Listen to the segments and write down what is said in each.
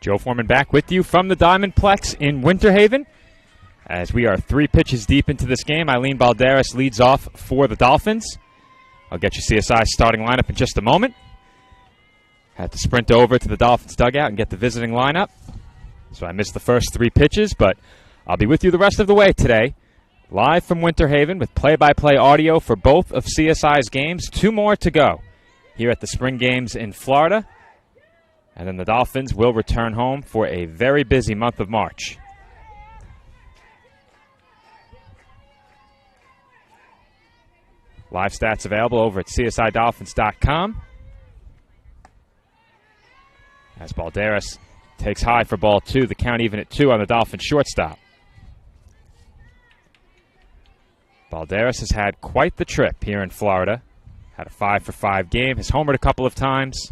Joe Foreman back with you from the Diamondplex in Winter Haven. As we are 3 pitches deep into this game, Eileen Balderas leads off for the Dolphins. I'll get you CSI starting lineup in just a moment. Had to sprint over to the Dolphins dugout and get the visiting lineup. So I missed the first 3 pitches, but I'll be with you the rest of the way today. Live from Winter Haven with play-by-play audio for both of CSI's games. 2 more to go here at the spring games in Florida. And then the Dolphins will return home for a very busy month of March. Live stats available over at csidolphins.com. As Balderas takes high for ball 2, the count even at 2 on the Dolphins shortstop. Balderas has had quite the trip here in Florida. Had a 5-for-5 game, has homered a couple of times.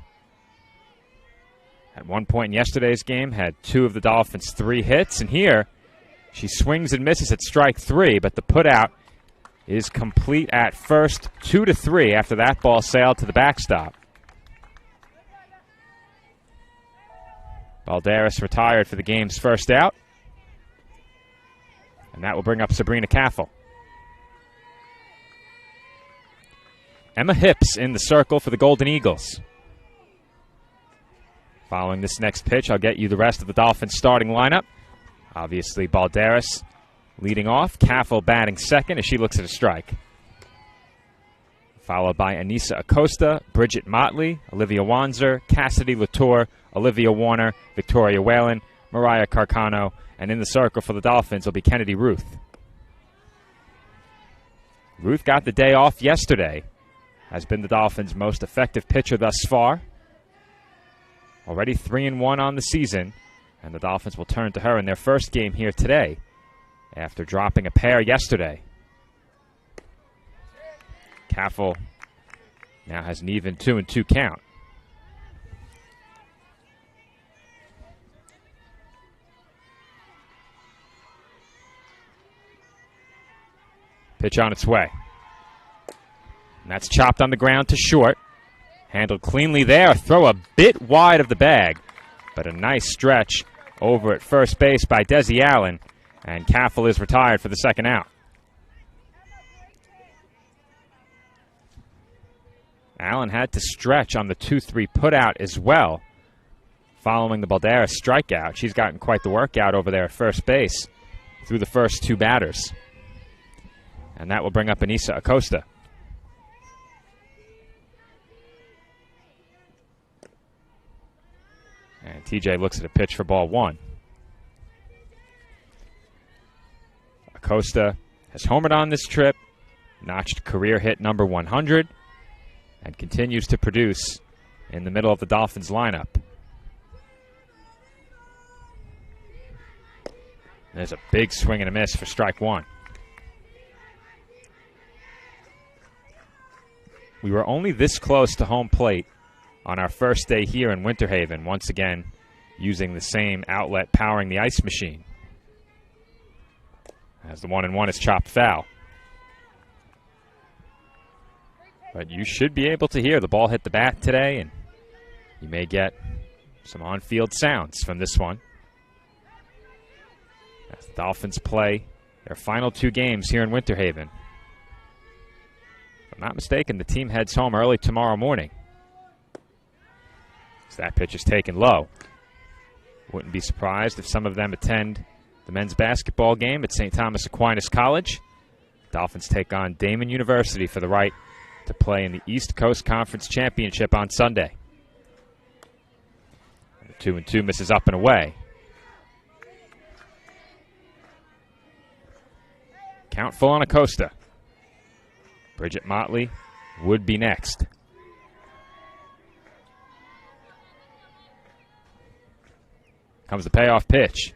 At one point in yesterday's game, had 2 of the Dolphins' 3 hits. And here, she swings and misses at strike 3, but the putout is complete at first, 2-3 after that ball sailed to the backstop. Balderas retired for the game's first out. And that will bring up Sabrina Caffel. Emma Hips in the circle for the Golden Eagles. Following this next pitch, I'll get you the rest of the Dolphins starting lineup. Obviously, Balderas leading off. Caffel batting second as she looks at a strike. Followed by Anissa Acosta, Bridget Motley, Olivia Wanzer, Cassidy Latour, Olivia Warner, Victoria Whalen, Mariah Carcano, and in the circle for the Dolphins will be Kennedy Ruth. Ruth got the day off yesterday. Has been the Dolphins' most effective pitcher thus far. Already 3-1 on the season, and the Dolphins will turn to her in their first game here today after dropping a pair yesterday. Caffel now has an even 2-2 count. Pitch on its way. And that's chopped on the ground to short. Handled cleanly there. Throw a bit wide of the bag. But a nice stretch over at first base by Desi Allen. And Caffel is retired for the second out. Allen had to stretch on the 2-3 putout as well. Following the Balderas strikeout. She's gotten quite the workout over there at first base through the first 2 batters. And that will bring up Anissa Acosta. And TJ looks at a pitch for ball 1. Acosta has homered on this trip, notched career hit number 100, and continues to produce in the middle of the Dolphins lineup. There's a big swing and a miss for strike 1. We were only this close to home plate on our first day here in Winter Haven, once again using the same outlet powering the ice machine. As the 1-1 is chopped foul. But you should be able to hear the ball hit the bat today, and you may get some on-field sounds from this one. As the Dolphins play their final 2 games here in Winter Haven. If I'm not mistaken, the team heads home early tomorrow morning. So that pitch is taken low. Wouldn't be surprised if some of them attend the men's basketball game at St. Thomas Aquinas College. Dolphins take on Damon University for the right to play in the East Coast Conference Championship on Sunday. The 2-2 misses up and away. Count full on Acosta. Bridget Motley would be next. Comes the payoff pitch.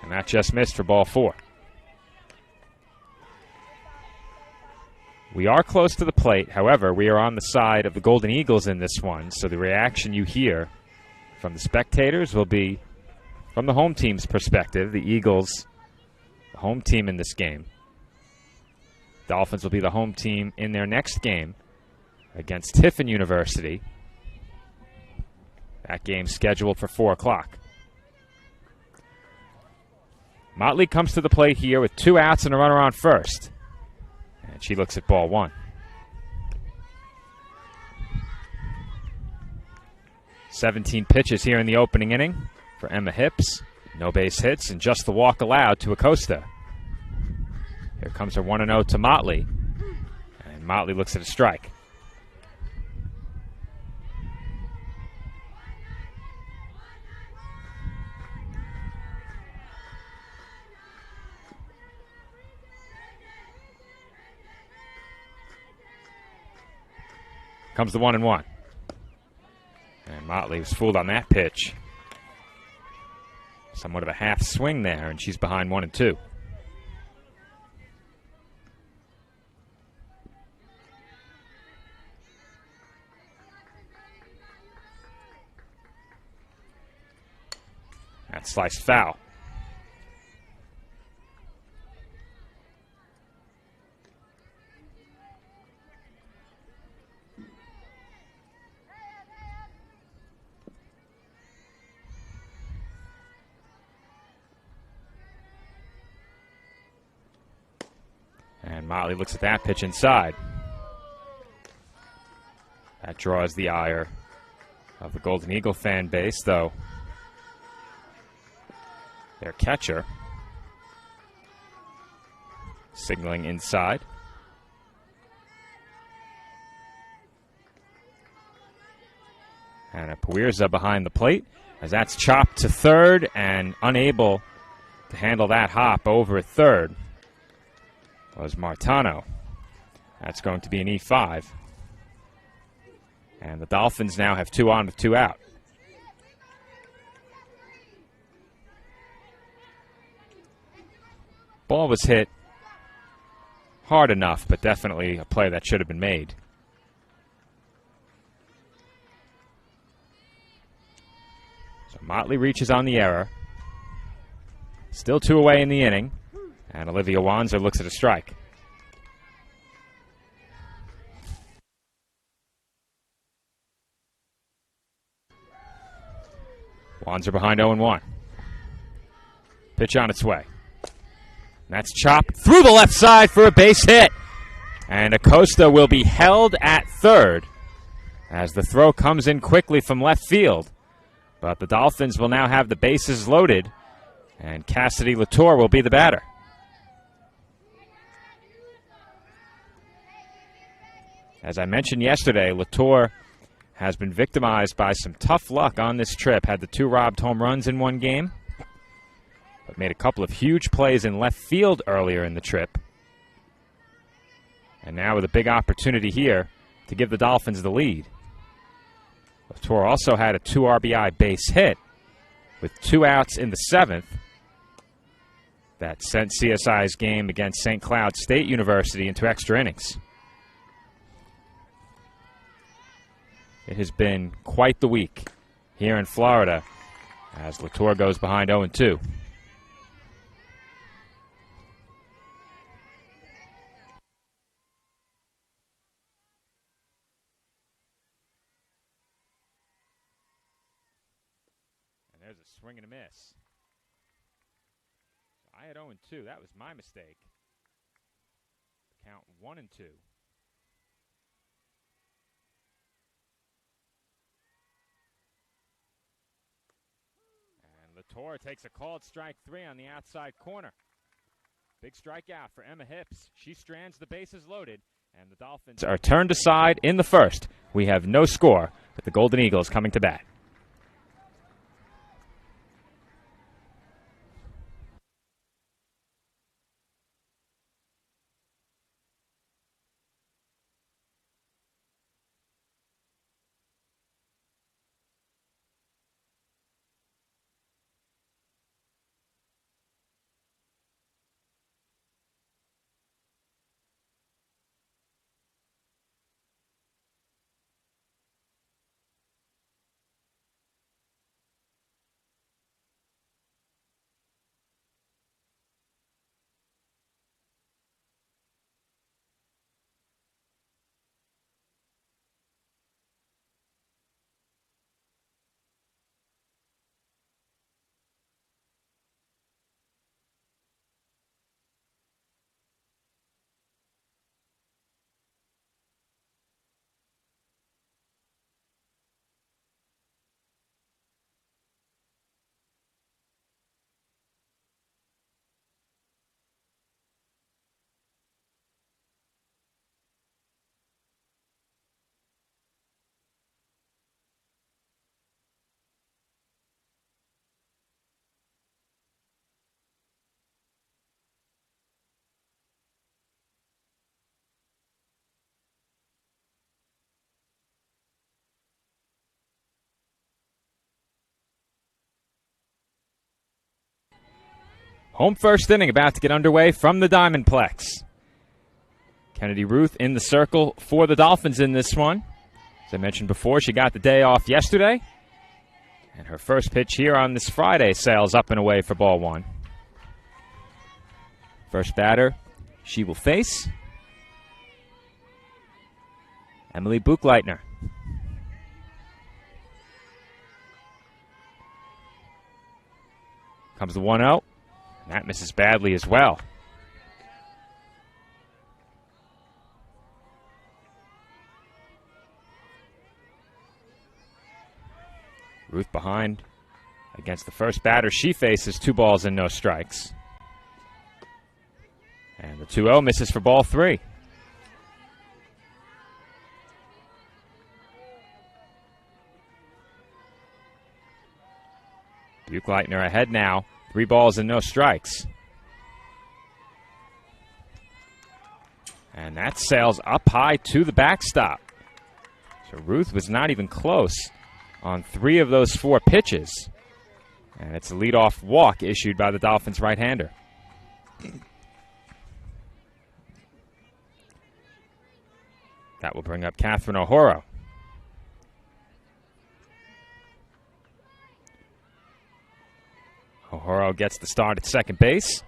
And that just missed for ball 4. We are close to the plate. However, we are on the side of the Golden Eagles in this one. So the reaction you hear from the spectators will be from the home team's perspective. The Eagles, the home team in this game. Dolphins will be the home team in their next game against Tiffin University. That game's scheduled for 4 o'clock. Motley comes to the plate here with 2 outs and a runner on first. And she looks at ball 1. 17 pitches here in the opening inning for Emma Hips. No base hits and just the walk allowed to Acosta. Here comes her 1-0 to Motley. And Motley looks at a strike. Comes the 1-1. And Motley was fooled on that pitch. Somewhat of a half swing there, and she's behind 1-2. That sliced foul. And Motley looks at that pitch inside. That draws the ire of the Golden Eagle fan base, though their catcher signaling inside. And a Puirza behind the plate as that's chopped to third and unable to handle that hop over at third was Martano. That's going to be an E5. And the Dolphins now have 2 on with 2 out. Ball was hit hard enough, but definitely a play that should have been made. So Motley reaches on the error. Still 2 away in the inning. And Olivia Wanzer looks at a strike. Wanzer behind 0-1. Pitch on its way. And that's chopped through the left side for a base hit. And Acosta will be held at third as the throw comes in quickly from left field. But the Dolphins will now have the bases loaded, and Cassidy Latour will be the batter. As I mentioned yesterday, Latour has been victimized by some tough luck on this trip. Had the 2 robbed home runs in one game, but made a couple of huge plays in left field earlier in the trip. And now with a big opportunity here to give the Dolphins the lead. Latour also had a 2 RBI base hit with 2 outs in the 7th that sent CSI's game against St. Cloud State University into extra innings. It has been quite the week here in Florida as Latour goes behind 0-2. And there's a swing and a miss. I had 0-2. That was my mistake. Count 1-2. Latour takes a called strike 3 on the outside corner. Big strikeout for Emma Hips. She strands the bases loaded, and the Dolphins are turned aside in the first. We have no score, but the Golden Eagles coming to bat. Home first inning about to get underway from the Diamondplex. Kennedy Ruth in the circle for the Dolphins in this one. As I mentioned before, she got the day off yesterday. And her first pitch here on this Friday sails up and away for ball one. First batter she will face Emily Buchleitner. Comes the 1-0. And that misses badly as well. Ruth behind against the first batter she faces. 2 balls and no strikes. And the 2-0 misses for ball 3. Buchleitner ahead now. 3 balls and no strikes. And that sails up high to the backstop. So Ruth was not even close on 3 of those 4 pitches. And it's a leadoff walk issued by the Dolphins right-hander. That will bring up Catherine O'Horo. O'Horo gets the start at second base.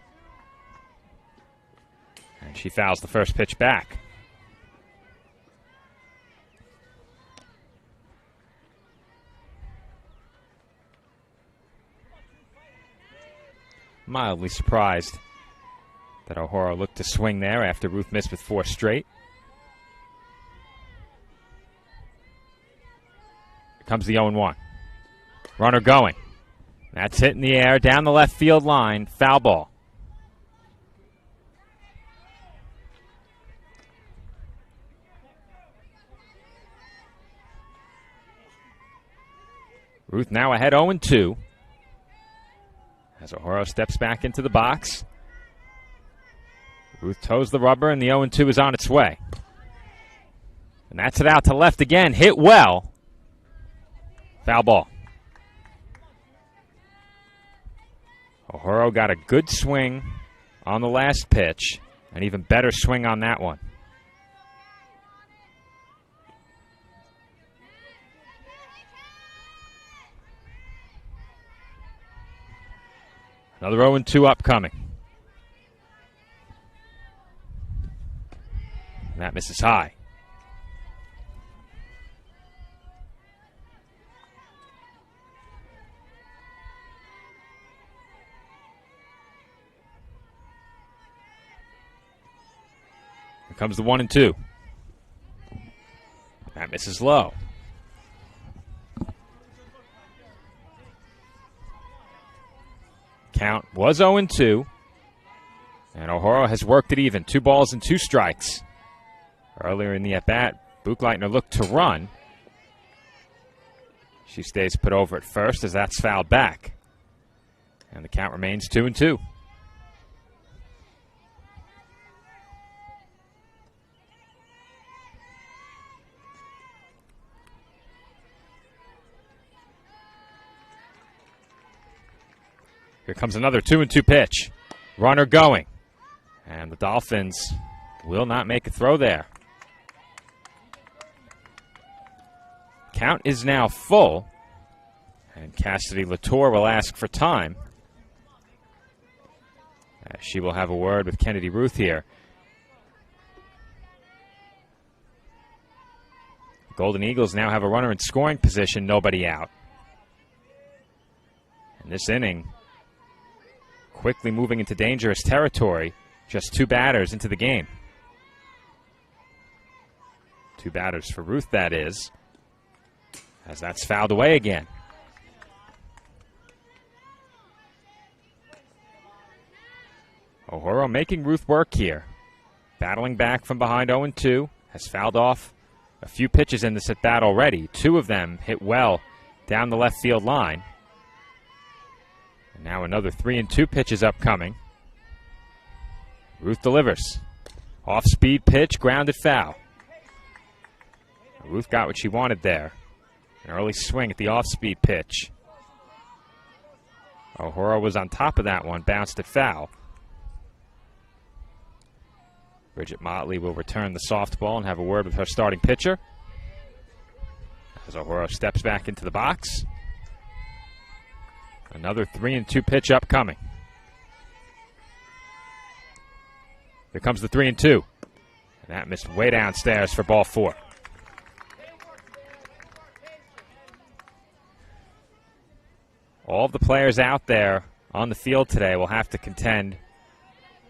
And she fouls the first pitch back. Mildly surprised that O'Horo looked to swing there after Ruth missed with 4 straight. Here comes the 0-1. Runner going. That's hit in the air down the left field line. Foul ball. Ruth now ahead 0-2. As O'Horo steps back into the box. Ruth toes the rubber and the 0-2 is on its way. And that's it out to left again. Hit well. Foul ball. O'Horo got a good swing on the last pitch. An even better swing on that one. Another 0-2 upcoming. And that misses high. Here comes the 1-2. That misses low. Count was 0-2. And O'Horo has worked it even. 2 balls and 2 strikes. Earlier in the at-bat, Buchleitner looked to run. She stays put over at first as that's fouled back. And the count remains 2-2. Here comes another 2-2 pitch. Runner going. And the Dolphins will not make a throw there. Count is now full. And Cassidy Latour will ask for time. She will have a word with Kennedy Ruth here. The Golden Eagles now have a runner in scoring position, nobody out. And this inning, quickly moving into dangerous territory. Just 2 batters into the game. 2 batters for Ruth, that is. As that's fouled away again. O'Horo making Ruth work here. Battling back from behind 0-2. Has fouled off a few pitches in this at-bat already. 2 of them hit well down the left field line. And now another 3-2 pitches upcoming. Ruth delivers. Off-speed pitch, grounded foul. Ruth got what she wanted there. An early swing at the off-speed pitch. O'Hara was on top of that one, bounced it foul. Bridget Motley will return the softball and have a word with her starting pitcher. As O'Hara steps back into the box. Another 3-2 pitch upcoming. Here comes the 3-2. And that missed way downstairs for ball 4. All of the players out there on the field today will have to contend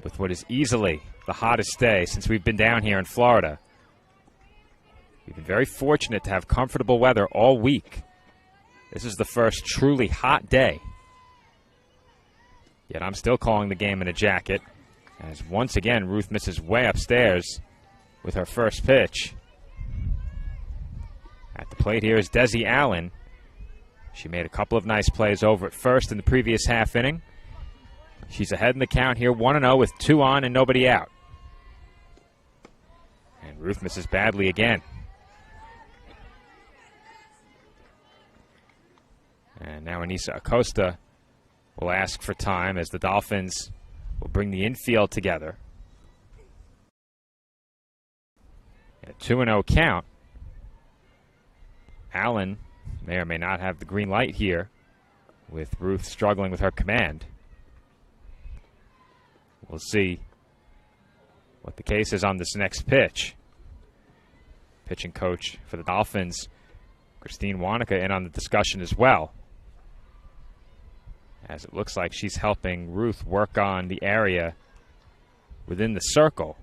with what is easily the hottest day since we've been down here in Florida. We've been very fortunate to have comfortable weather all week. This is the first truly hot day. Yet I'm still calling the game in a jacket, as once again Ruth misses way upstairs with her first pitch. At the plate here is Desi Allen. She made a couple of nice plays over at first in the previous half inning. She's ahead in the count here, 1-0 with 2 on and nobody out. And Ruth misses badly again. And now Anissa Acosta will ask for time as the Dolphins will bring the infield together. A 2-0 count. Allen may or may not have the green light here, with Ruth struggling with her command. We'll see what the case is on this next pitch. Pitching coach for the Dolphins, Christine Wanaka, in on the discussion as well, as it looks like she's helping Ruth work on the area within the circle.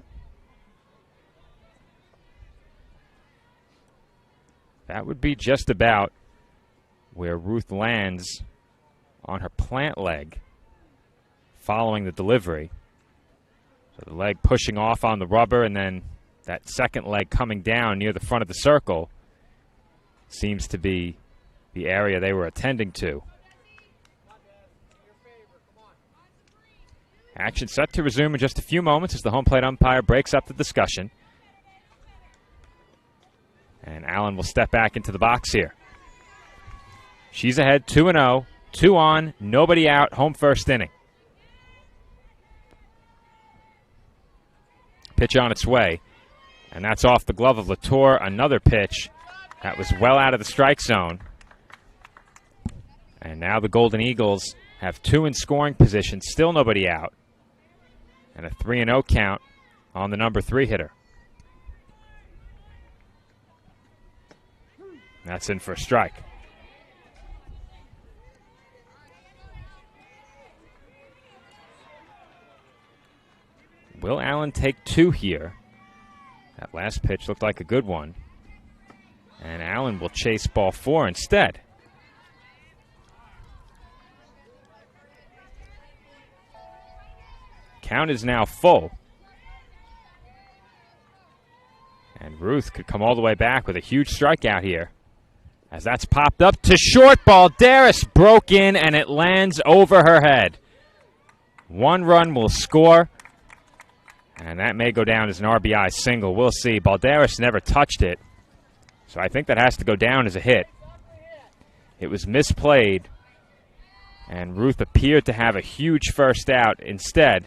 That would be just about where Ruth lands on her plant leg following the delivery. So the leg pushing off on the rubber, and then that second leg coming down near the front of the circle seems to be the area they were attending to. Action set to resume in just a few moments as the home plate umpire breaks up the discussion. And Allen will step back into the box here. She's ahead 2-0, 2 on, nobody out, home first inning. Pitch on its way, and that's off the glove of Latour. Another pitch that was well out of the strike zone. And now the Golden Eagles have 2 in scoring position, still nobody out. And a 3-0 count on the number 3 hitter. That's in for a strike. Will Allen take 2 here? That last pitch looked like a good one. And Allen will chase ball 4 instead. Count is now full. And Ruth could come all the way back with a huge strikeout here, as that's popped up to short. Balderas broke in, and it lands over her head. 1 run will score, and that may go down as an RBI single. We'll see. Balderas never touched it, so I think that has to go down as a hit. It was misplayed, and Ruth appeared to have a huge first out. Instead,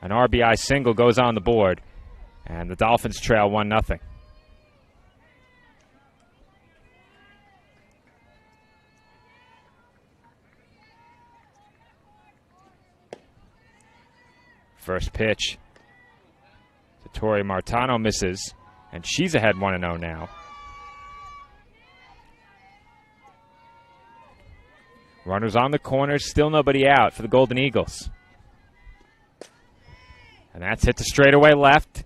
an RBI single goes on the board, and the Dolphins trail 1-0. First pitch to Tori Martano misses, and she's ahead 1-0 now. Runners on the corners, still nobody out for the Golden Eagles. And that's hit to straightaway left.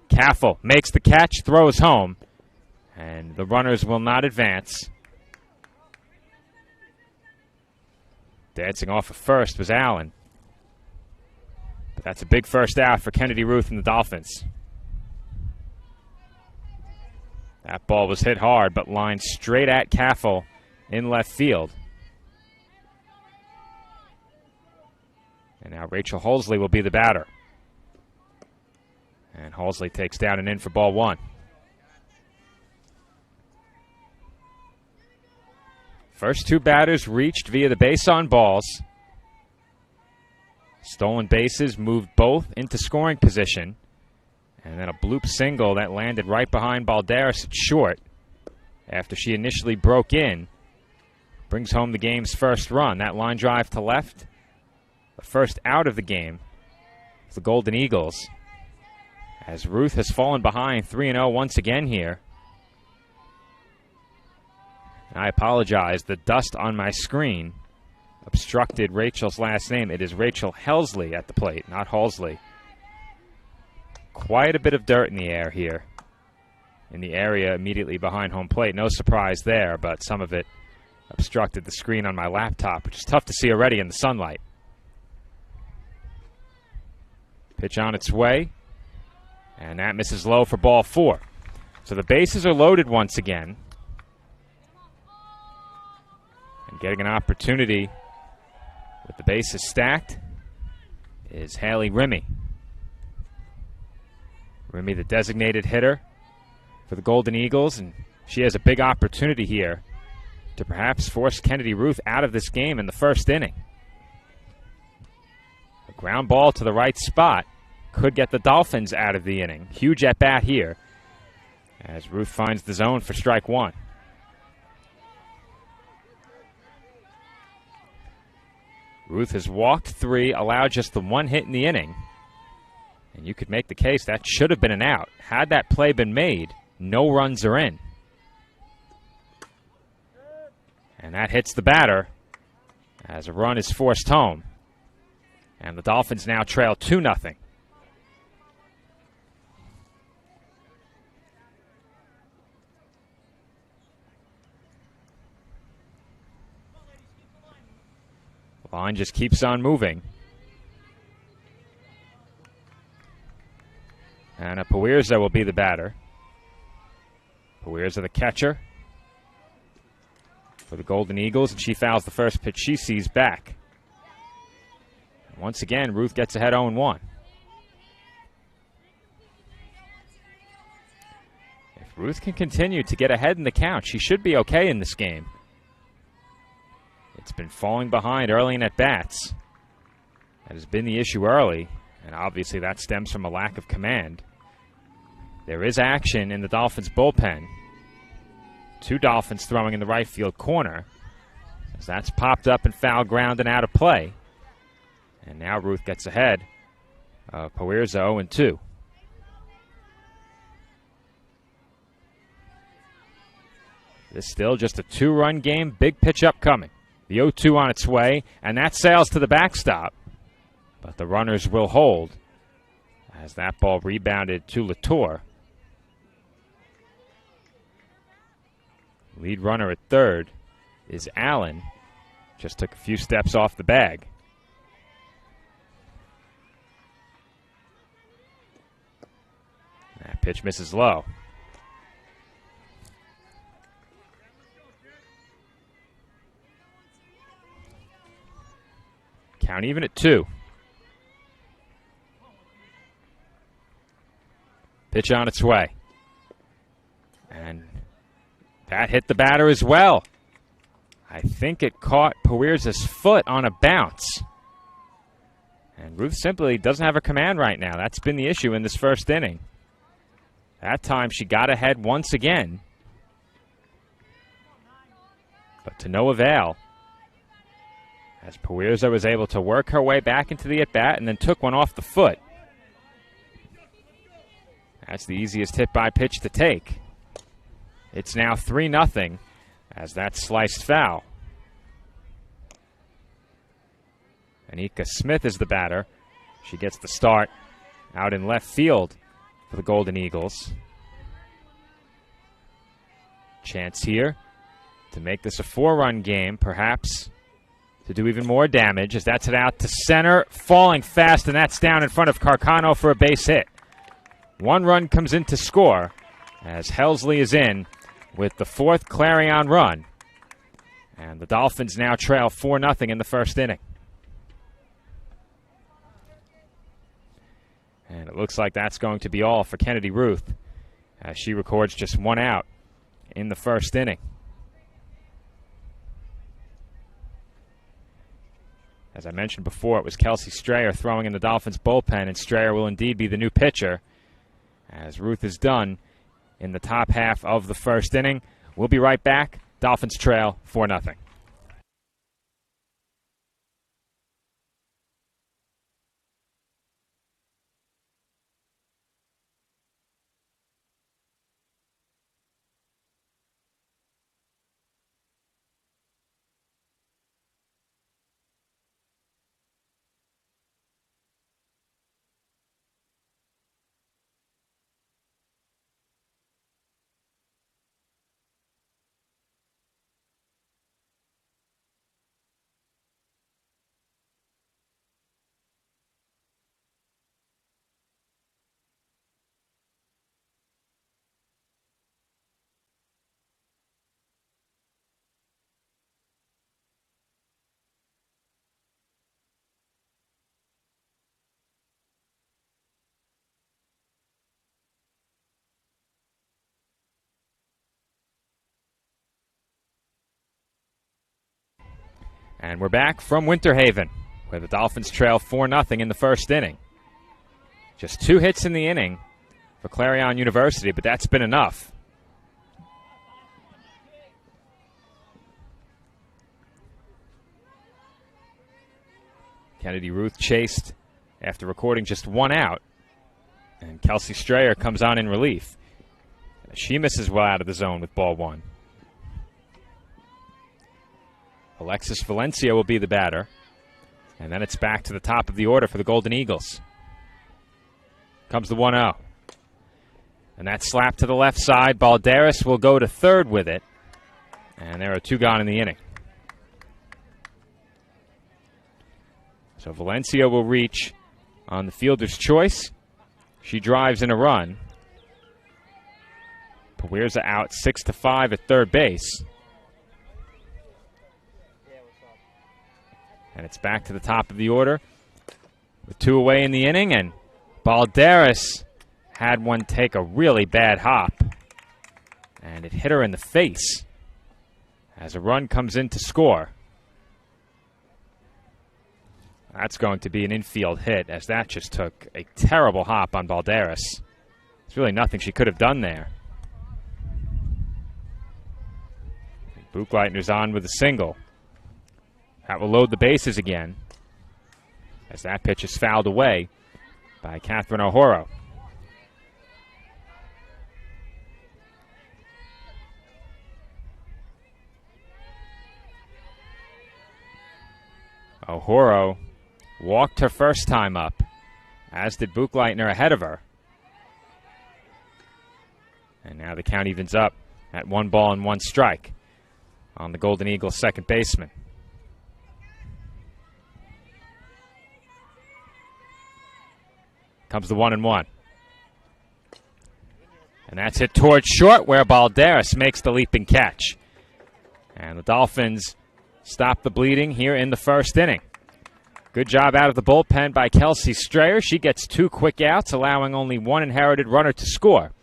Caffel makes the catch, throws home, and the runners will not advance. Dancing off of first was Allen. But that's a big first out for Kennedy Ruth and the Dolphins. That ball was hit hard, but lined straight at Caffel in left field. And now Rachel Holsley will be the batter. And Holsley takes down and in for ball 1. First 2 batters reached via the base on balls. Stolen bases moved both into scoring position. And then a bloop single that landed right behind Balderas at short after she initially broke in. Brings home the game's first run. That line drive to left, the first out of the game for the Golden Eagles. As Ruth has fallen behind 3-0 once again here. I apologize, the dust on my screen obstructed Rachel's last name. It is Rachel Helsley at the plate, not Halsley. Quite a bit of dirt in the air here in the area immediately behind home plate. No surprise there, but some of it obstructed the screen on my laptop, which is tough to see already in the sunlight. Pitch on its way, and that misses low for ball 4. So the bases are loaded once again. And getting an opportunity with the bases stacked is Haley Rimmy. Rimmy, the designated hitter for the Golden Eagles, and she has a big opportunity here to perhaps force Kennedy Ruth out of this game in the first inning. A ground ball to the right spot could get the Dolphins out of the inning. Huge at bat here as Ruth finds the zone for strike 1. Ruth has walked 3, allowed just the 1 hit in the inning. And you could make the case that should have been an out. Had that play been made, no runs are in. And that hits the batter as a run is forced home. And the Dolphins now trail 2-0. The line just keeps on moving. And Puirza will be the batter. Puirza the catcher for the Golden Eagles, and she fouls the first pitch she sees back. And once again, Ruth gets ahead 0-1. If Ruth can continue to get ahead in the count, she should be okay in this game. It's been falling behind early in at-bats. That has been the issue early, and obviously that stems from a lack of command. There is action in the Dolphins' bullpen. 2 Dolphins throwing in the right field corner, as that's popped up and foul ground and out of play. And now Ruth gets ahead of Puirza 0-2. This is still just a 2-run game, big pitch upcoming. The 0-2 on its way, and that sails to the backstop. But the runners will hold as that ball rebounded to Latour. Lead runner at third is Allen. Just took a few steps off the bag. That pitch misses low. Count even at 2. Pitch on its way. And that hit the batter as well. I think it caught Puirza's foot on a bounce. And Ruth simply doesn't have her command right now. That's been the issue in this first inning. That time she got ahead once again. But to no avail, as Puirza was able to work her way back into the at-bat and then took one off the foot. That's the easiest hit-by pitch to take. It's now 3-0 as that's sliced foul. Anika Smith is the batter. She gets the start out in left field for the Golden Eagles. Chance here to make this a 4-run game, perhaps to do even more damage as that's it out to center, falling fast, and that's down in front of Carcano for a base hit. 1 run comes in to score as Helsley is in with the 4th Clarion run. And the Dolphins now trail 4-0 in the first inning. And it looks like that's going to be all for Kennedy Ruth as she records just 1 out in the first inning. As I mentioned before, it was Kelsey Strayer throwing in the Dolphins bullpen, and Strayer will indeed be the new pitcher, as Ruth is done in the top half of the first inning. We'll be right back. Dolphins trail 4-0. And we're back from Winter Haven, where the Dolphins trail 4-0 in the first inning. Just 2 hits in the inning for Clarion University, but that's been enough. Kennedy Ruth chased after recording just 1 out, and Kelsey Strayer comes on in relief. She misses well out of the zone with ball 1. Alexis Valencia will be the batter. And then it's back to the top of the order for the Golden Eagles. Comes the 1-0. And that slap to the left side. Balderas will go to third with it. And there are 2 gone in the inning. So Valencia will reach on the fielder's choice. She drives in a run. Puerza out 6-5 at third base. And it's back to the top of the order with 2 away in the inning. And Balderas had one take a really bad hop. And it hit her in the face as a run comes in to score. That's going to be an infield hit, as that just took a terrible hop on Balderas. There's really nothing she could have done there. Buchleitner's on with a single. That will load the bases again, as that pitch is fouled away by Catherine O'Horo. O'Horo walked her first time up, as did Buchleitner ahead of her. And now the count evens up at 1 ball and 1 strike on the Golden Eagles second baseman. Comes the 1-1. And that's hit towards short, where Balderas makes the leaping catch. And the Dolphins stop the bleeding here in the first inning. Good job out of the bullpen by Kelsey Strayer. She gets 2 quick outs, allowing only 1 inherited runner to score.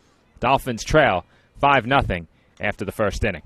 Dolphins trail 5-0 after the first inning.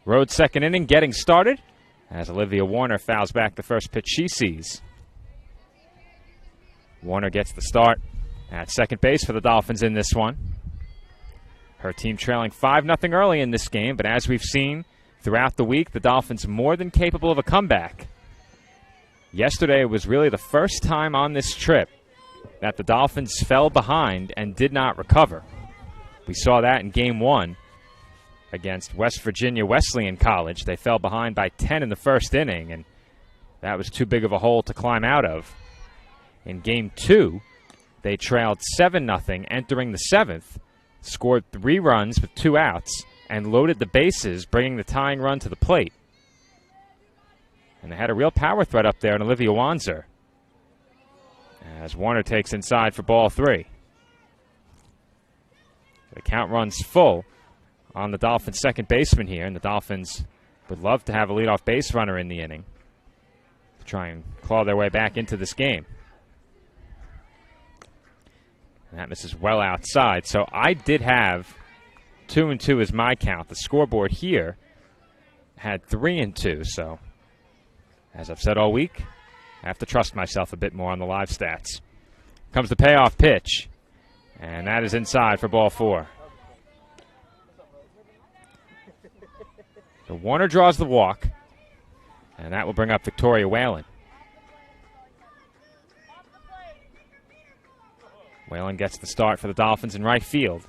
Road second inning getting started as Olivia Warner fouls back the first pitch she sees. Warner gets the start at second base for the Dolphins in this one. Her team trailing 5-0 early in this game, but as we've seen throughout the week, the Dolphins more than capable of a comeback. Yesterday was really the first time on this trip that the Dolphins fell behind and did not recover. We saw that in Game 1 against West Virginia Wesleyan College. They fell behind by 10 in the first inning, and that was too big of a hole to climb out of. In Game 2, they trailed 7-0 entering the 7th, scored 3 runs with 2 outs, and loaded the bases, bringing the tying run to the plate. And they had a real power threat up there in Olivia Wanzer, as Warner takes inside for ball 3. The count runs full on the Dolphins' second baseman here, and the Dolphins would love to have a leadoff base runner in the inning to try and claw their way back into this game. And that misses well outside, so I did have 2-2 as my count. The scoreboard here had 3-2, so as I've said all week, I have to trust myself a bit more on the live stats. Comes the payoff pitch, and that is inside for ball 4. So Warner draws the walk, and that will bring up Victoria Whalen. Whalen gets the start for the Dolphins in right field.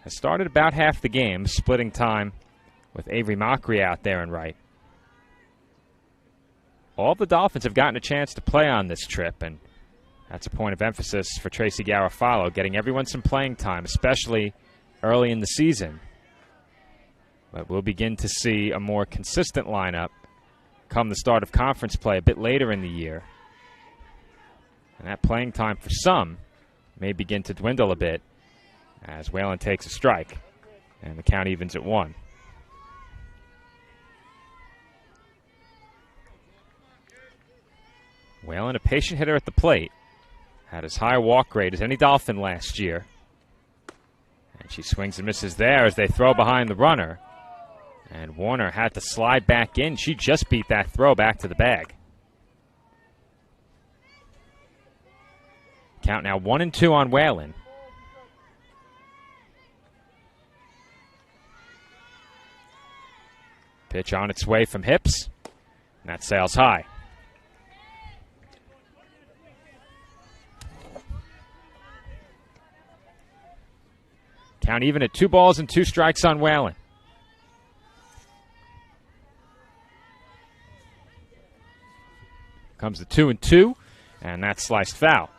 Has started about half the game, splitting time with Avery Mockery out there in right. All the Dolphins have gotten a chance to play on this trip, and that's a point of emphasis for Tracy Garofalo, getting everyone some playing time, especially early in the season. But we'll begin to see a more consistent lineup come the start of conference play a bit later in the year. And that playing time for some may begin to dwindle a bit as Whalen takes a strike, and the count evens at 1. Whalen, a patient hitter at the plate, had as high a walk rate as any Dolphin last year. And she swings and misses there as they throw behind the runner. And Warner had to slide back in. She just beat that throw back to the bag. Count now 1-2 on Whalen. Pitch on its way from hips, and that sails high. Count even at 2 balls and 2 strikes on Whalen. Comes the 2-2, and that's sliced foul.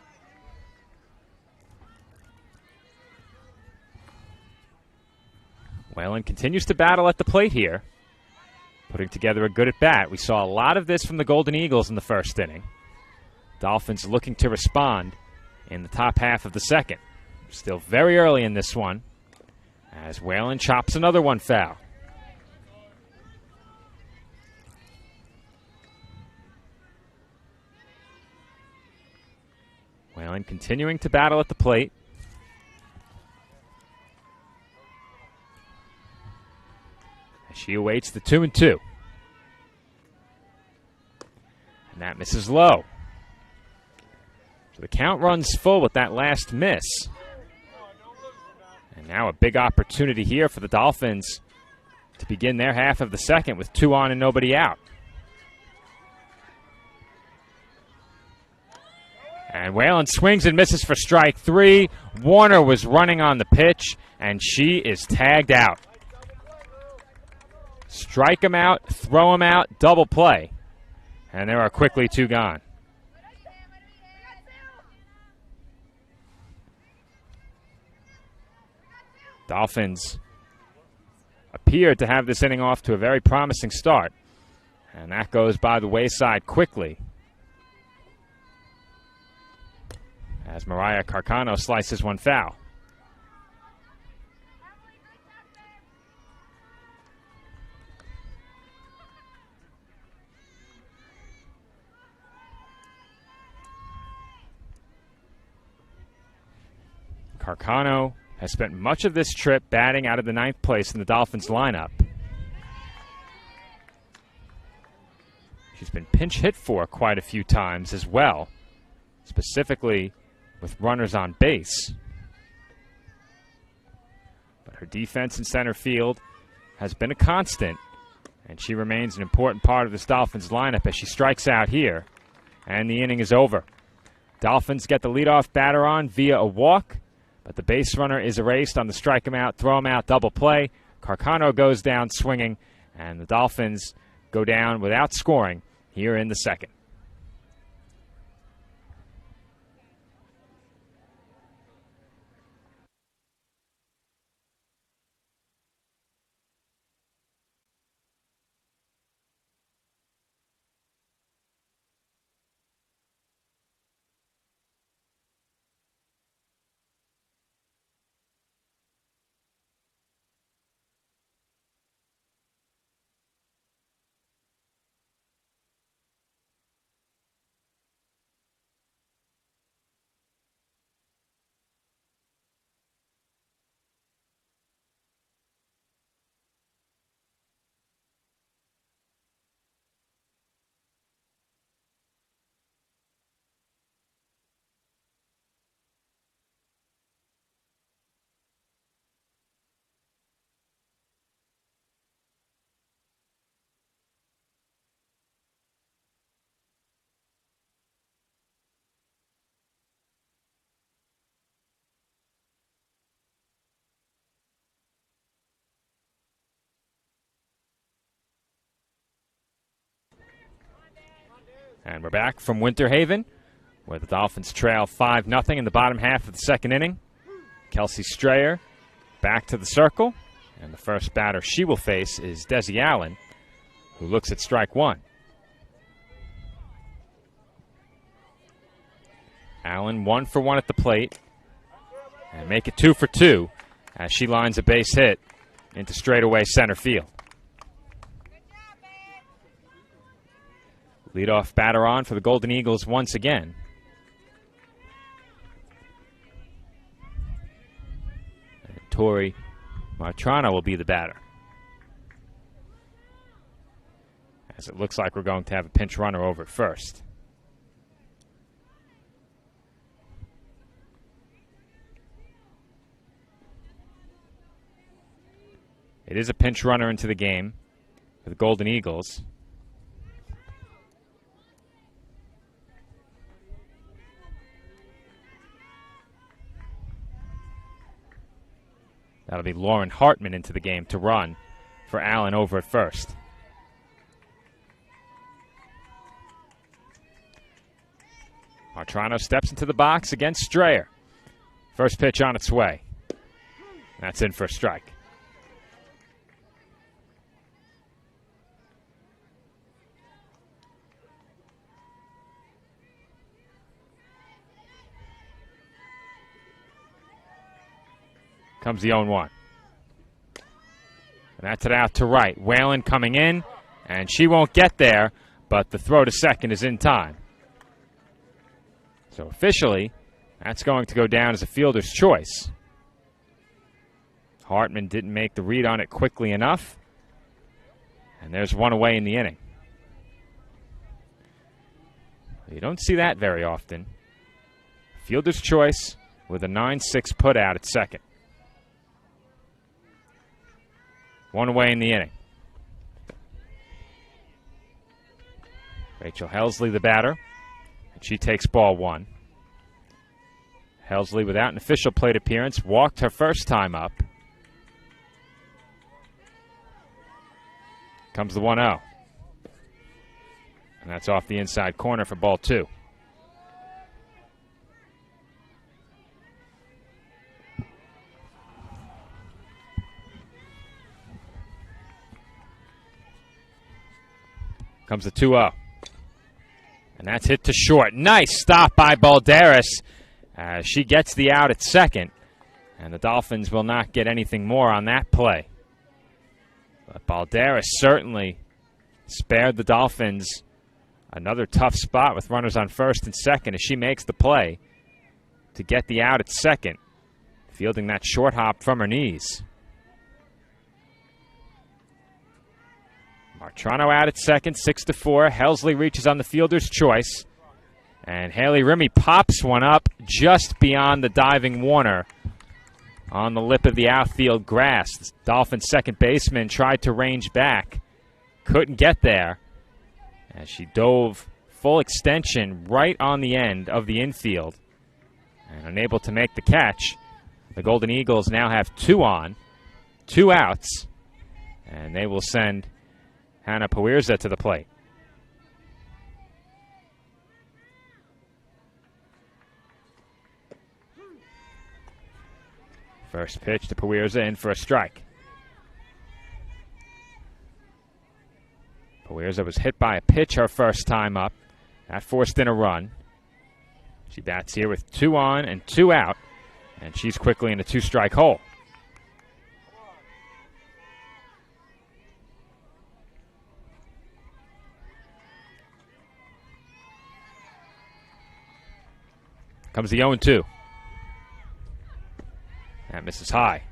Whalen continues to battle at the plate here, putting together a good at-bat. We saw a lot of this from the Golden Eagles in the first inning. Dolphins looking to respond in the top half of the second. Still very early in this one, as Whalen chops another one foul. Whalen continuing to battle at the plate. As she awaits the 2-2. And that misses low. So the count runs full with that last miss. And now a big opportunity here for the Dolphins to begin their half of the second with 2 on and nobody out. And Whalen swings and misses for strike 3. Warner was running on the pitch, and she is tagged out. Strike him out, throw him out, double play. And there are quickly 2 gone. Dolphins appeared to have this inning off to a very promising start. And that goes by the wayside quickly, as Mariah Carcano slices one foul. Carcano has spent much of this trip batting out of the 9th place in the Dolphins lineup. She's been pinch hit for quite a few times as well, specifically with runners on base. But her defense in center field has been a constant, and she remains an important part of this Dolphins lineup as she strikes out here, and the inning is over. Dolphins get the leadoff batter on via a walk, but the base runner is erased on the strike him out, throw him out double play. Carcano goes down swinging, and the Dolphins go down without scoring here in the second. And we're back from Winter Haven, where the Dolphins trail 5-0 in the bottom half of the second inning. Kelsey Strayer back to the circle, and the first batter she will face is Desi Allen, who looks at strike one. Allen 1 for 1 at the plate, and make it 2 for 2 as she lines a base hit into straightaway center field. Leadoff batter on for the Golden Eagles once again. And Tori Martrana will be the batter, as it looks like we're going to have a pinch runner over at first. It is a pinch runner into the game for the Golden Eagles. That'll be Lauren Hartman into the game to run for Allen over at first. Martrano steps into the box against Strayer. First pitch on its way. That's in for a strike. Comes the 0-1. And that's it out to right. Whalen coming in, and she won't get there, but the throw to second is in time. So officially, that's going to go down as a fielder's choice. Hartman didn't make the read on it quickly enough, and there's one away in the inning. You don't see that very often. Fielder's choice with a 9-6 put out at second. One away in the inning. Rachel Helsley, the batter, and she takes ball one. Helsley, without an official plate appearance, walked her first time up. Comes the 1-0. And that's off the inside corner for ball two. Comes the 2-0. And that's hit to short. Nice stop by Balderas. She gets the out at second. And the Dolphins will not get anything more on that play. But Balderas certainly spared the Dolphins another tough spot with runners on first and second as she makes the play to get the out at second. fielding that short hop from her knees. Martrano out at second, 6-4. Helsley reaches on the fielder's choice. And Haley Rimmy pops one up just beyond the diving Warner on the lip of the outfield grass. The Dolphins' second baseman tried to range back. Couldn't get there as she dove full extension right on the end of the infield. And unable to make the catch, the Golden Eagles now have 2 on, 2 outs, and they will send Hannah Puirza to the plate. First pitch to Puirza, in for a strike. Puirza was hit by a pitch her first time up. That forced in a run. She bats here with 2 on and 2 out, and she's quickly in a 2-strike hole. Comes the 0-2. That misses high.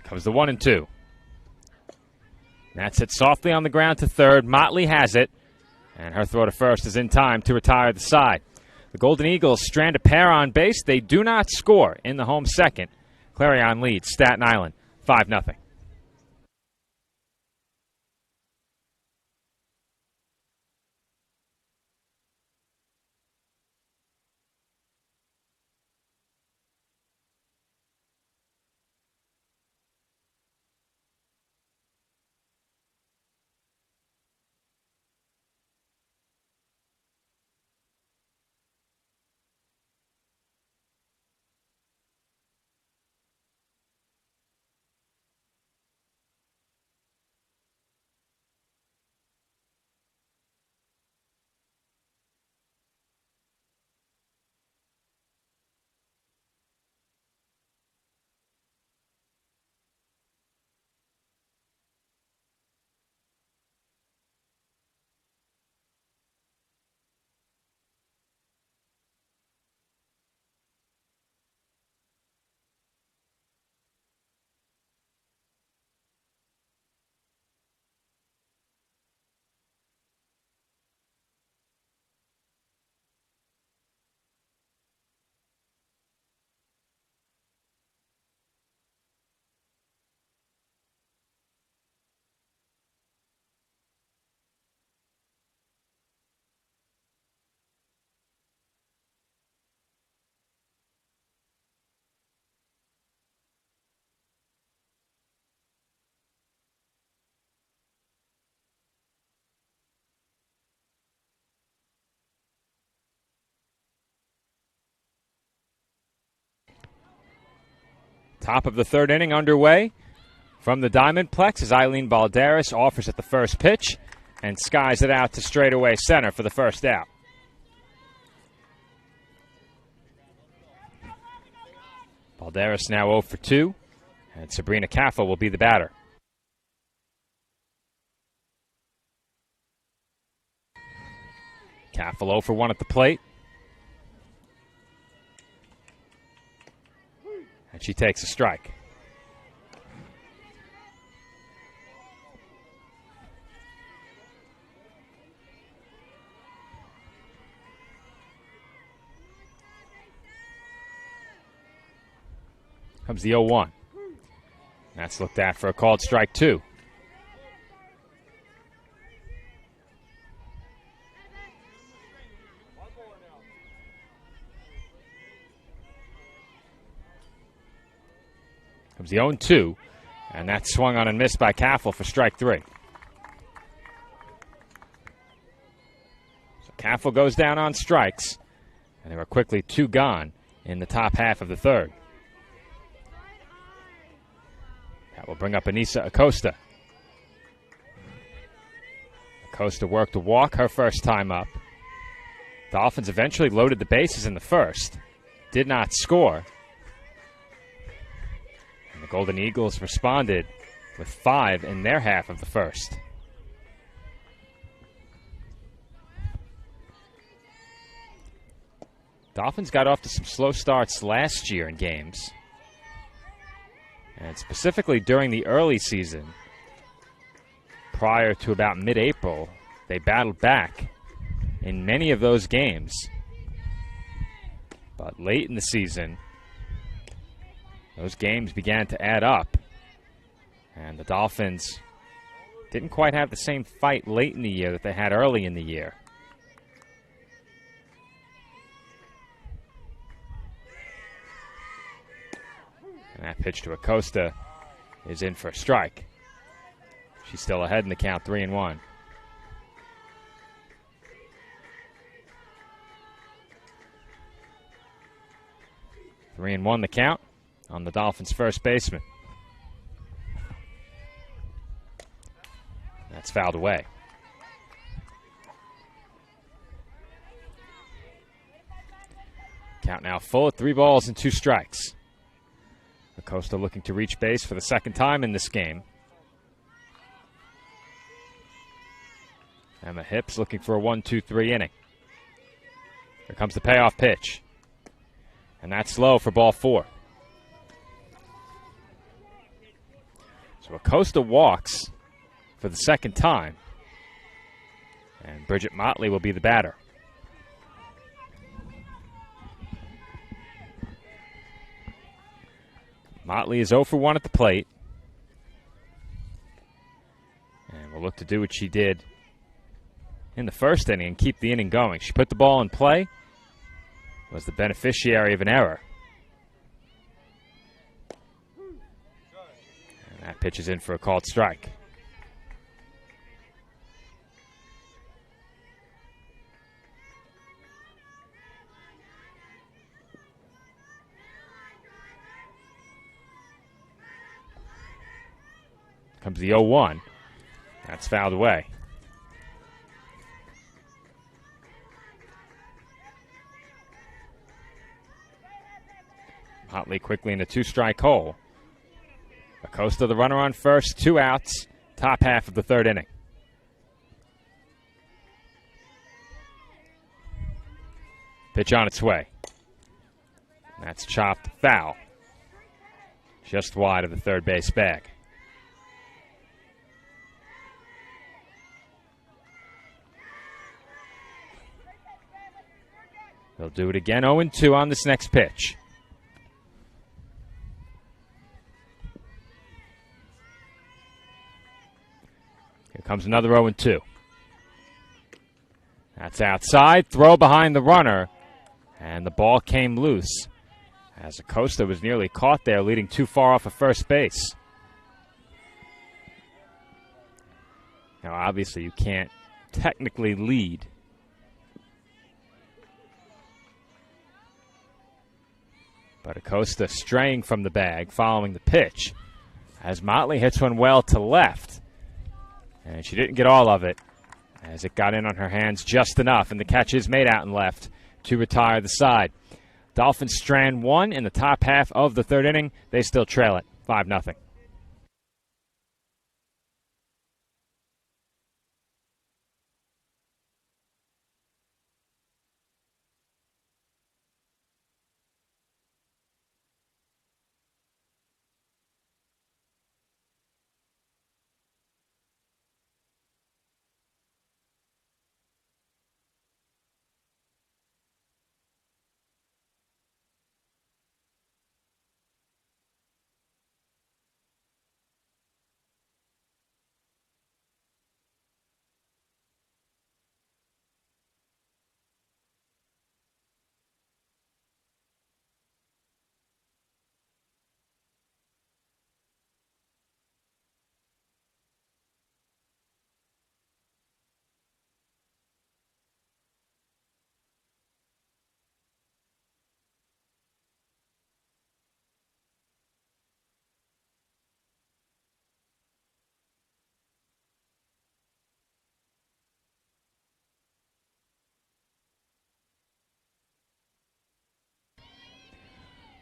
Comes the 1-2. That's hit softly on the ground to third. Motley has it, and her throw to first is in time to retire the side. The Golden Eagles strand a pair on base. They do not score in the home second. Clarion leads Staten Island 5-0. Top of the third inning underway. From the Diamondplex as Eileen Balderas offers at the first pitch and skies it out to straightaway center for the first out. Balderas now 0 for 2, and Sabrina Caffel will be the batter. Caffel 0 for 1 at the plate. And she takes a strike. Comes the 0-1. That's looked at for a called strike 2. Comes the 0-2, and that's swung on and missed by Caffel for strike 3. So Caffel goes down on strikes, and there are quickly 2 gone in the top half of the third. That will bring up Anissa Acosta. Acosta worked a walk her first time up. Dolphins eventually loaded the bases in the first. Did not score. And the Golden Eagles responded with 5 in their half of the first. Dolphins got off to some slow starts last year in games. And specifically during the early season, prior to about mid-April, they battled back in many of those games. But late in the season, those games began to add up. And the Dolphins didn't quite have the same fight late in the year that they had early in the year. And that pitch to Acosta is in for a strike. She's still ahead in the count, 3-1. Three and one the count on the Dolphins' first baseman. That's fouled away. Count now full at 3 balls and 2 strikes. Acosta looking to reach base for the second time in this game. Emma Hips looking for a 1-2-3 inning. Here comes the payoff pitch. And that's low for ball 4. So Acosta walks for the second time. And Bridget Motley will be the batter. Motley is 0 for 1 at the plate. And will look to do what she did in the first inning and keep the inning going. She put the ball in play, was the beneficiary of an error. And that pitch is in for a called strike. Comes the 0-1. That's fouled away. Motley quickly in a 2-strike hole. Acosta the runner on first, 2 outs, top half of the third inning. Pitch on its way. That's chopped foul. Just wide of the third base bag. They'll do it again, 0-2 on this next pitch. Here comes another 0-2. That's outside, throw behind the runner, and the ball came loose as Acosta was nearly caught there, leading too far off of first base. Now, obviously, you can't technically lead. But Acosta straying from the bag following the pitch as Motley hits one well to left. And she didn't get all of it as it got in on her hands just enough. And the catch is made out and left to retire the side. Dolphins strand 1 in the top half of the third inning. They still trail it 5-0.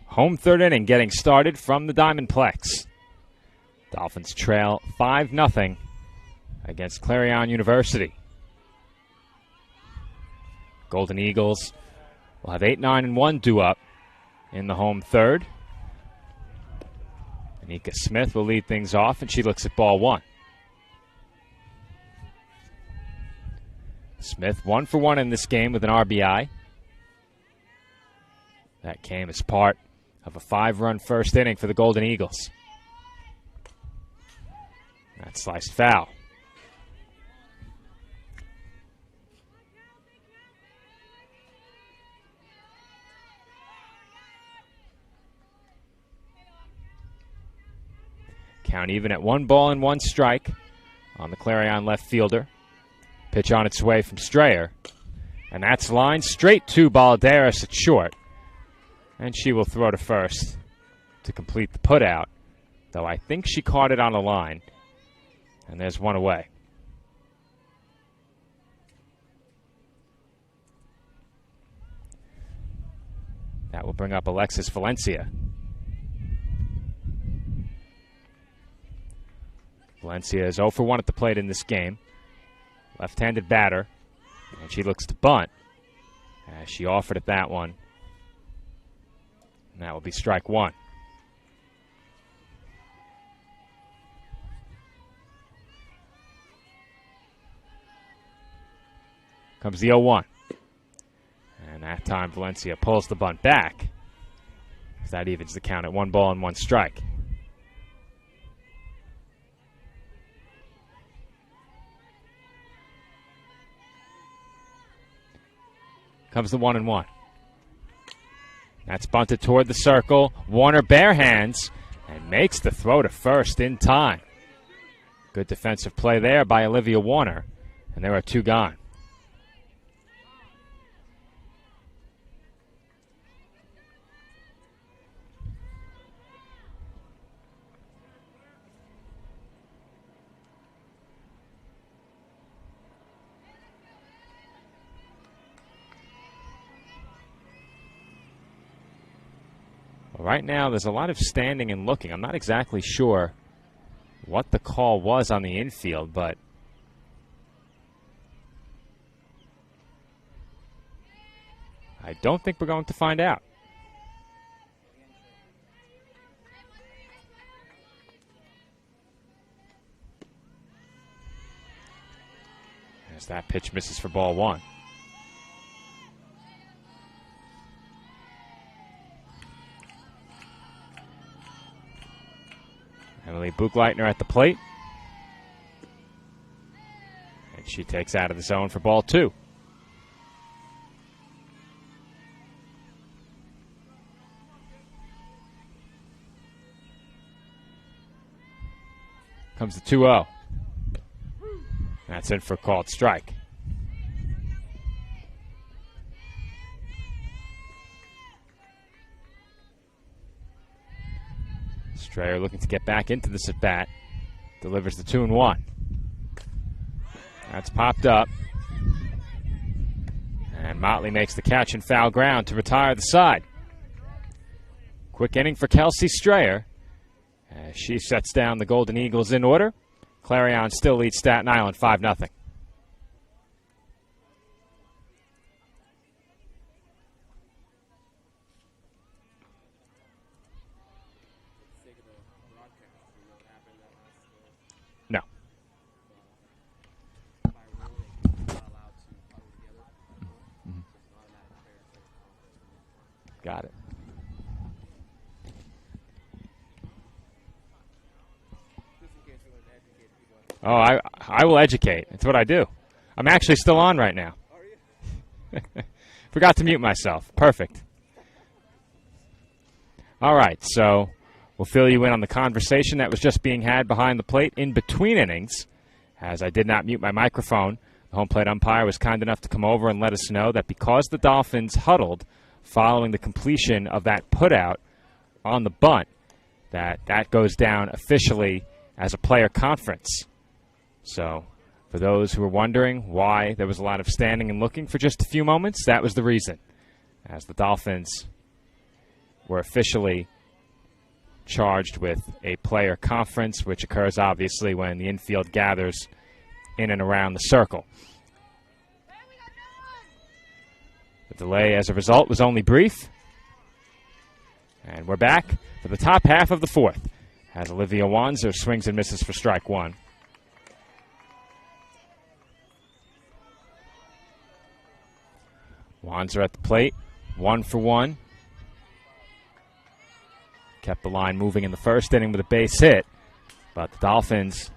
Home third inning getting started from the Diamondplex. Dolphins trail 5-0 against Clarion University. Golden Eagles will have 8-9-1 due up in the home third. Anika Smith will lead things off, and she looks at ball one. Smith 1 for 1 in this game with an RBI. That came as part of a 5-run first inning for the Golden Eagles. That sliced foul. Count even at 1 ball and 1 strike on the Clarion left fielder. Pitch on its way from Strayer. And that's lined straight to Balderas at short. And she will throw to first to complete the putout. Though I think she caught it on the line. And there's one away. That will bring up Alexis Valencia. Valencia is 0 for 1 at the plate in this game. Left-handed batter. And she looks to bunt. As she offered at that one. And that will be strike one. Comes the 0-1. And that time Valencia pulls the bunt back. That evens the count at 1 ball and 1 strike. Comes the 1-1. That's bunted toward the circle. Warner bare hands and makes the throw to first in time. Good defensive play there by Olivia Warner. And there are 2 gone. Right now, there's a lot of standing and looking. I'm not exactly sure what the call was on the infield, but I don't think we're going to find out. As that pitch misses for ball one. Emily Buchleitner at the plate. And she takes out of the zone for ball two. Comes the 2-0. That's in for a called strike. Strayer looking to get back into this at bat. Delivers the 2-1. That's popped up. And Motley makes the catch in foul ground to retire the side. Quick inning for Kelsey Strayer. As she sets down the Golden Eagles in order. Clarion still leads Staten Island 5-0. No. Got it. Oh, I will educate. It's what I do. I'm actually still on right now. Forgot to mute myself. Perfect. All right, so we'll fill you in on the conversation that was just being had behind the plate in between innings. As I did not mute my microphone, the home plate umpire was kind enough to come over and let us know that because the Dolphins huddled following the completion of that putout on the bunt, that goes down officially as a player conference. So, for those who were wondering why there was a lot of standing and looking for just a few moments, that was the reason. As the Dolphins were officially charged with a player conference, which occurs obviously when the infield gathers in and around the circle. The delay as a result was only brief. And we're back for the top half of the fourth as Olivia Wanzer swings and misses for strike one. Wanzer at the plate, 1 for 1. Kept the line moving in the first inning with a base hit, but the Dolphins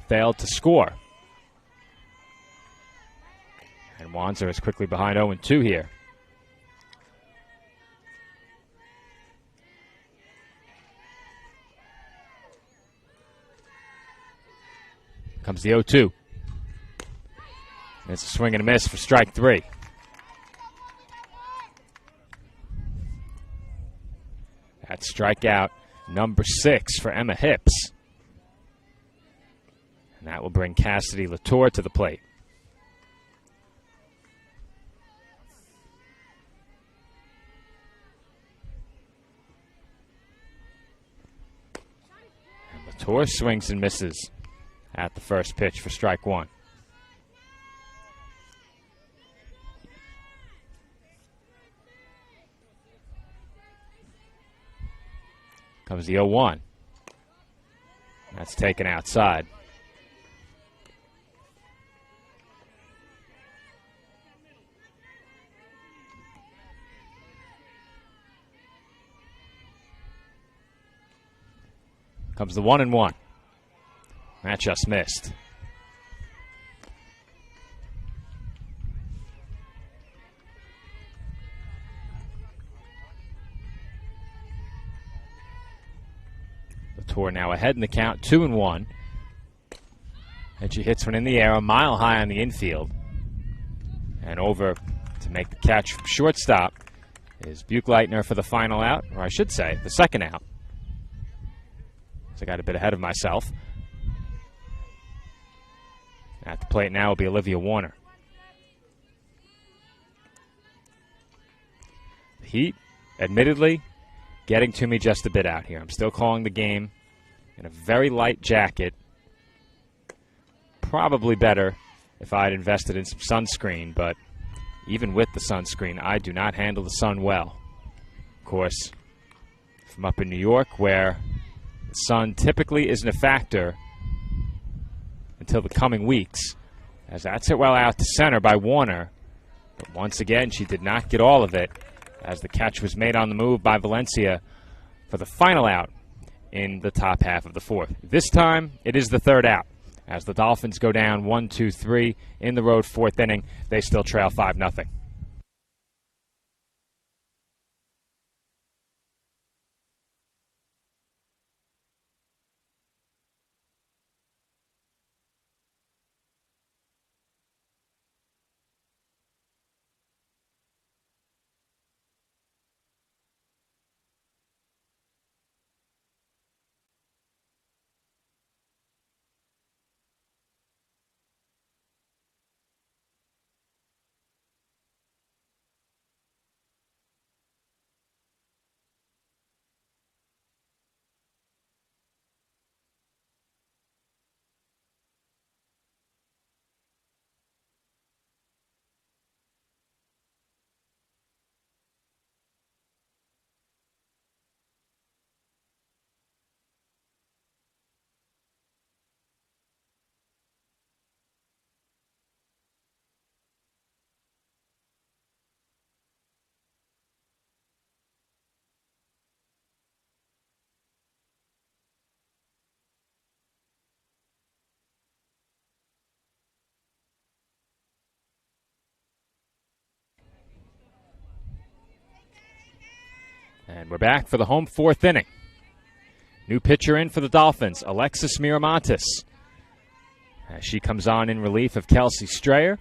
failed to score. And Wanzer is quickly behind 0-2 here. Comes the 0-2. It's a swing and a miss for strike 3. That's strikeout number 6 for Emma Hips. And that will bring Cassidy Latour to the plate. And Latour swings and misses at the first pitch for strike 1. Comes the 0-1. That's taken outside. Comes the 1-1. That just missed. Latour now ahead in the count, 2-1. And she hits one in the air, a mile high on the infield. And over to make the catch from shortstop is Buchleitner for the final out, or I should say, the second out. So I got a bit ahead of myself. At the plate now will be Olivia Warner. The heat, admittedly, getting to me just a bit out here. I'm still calling the game in a very light jacket. Probably better if I'd invested in some sunscreen, but even with the sunscreen, I do not handle the sun well. Of course, from up in New York, where the sun typically isn't a factor until the coming weeks, as that's hit well out to center by Warner. But once again, she did not get all of it, as the catch was made on the move by Valencia for the final out in the top half of the fourth. This time, it is the third out, as the Dolphins go down 1-2-3 in the road fourth inning. They still trail 5-0. And we're back for the home fourth inning. New pitcher in for the Dolphins, Alexis Miramontes, as she comes on in relief of Kelsey Strayer.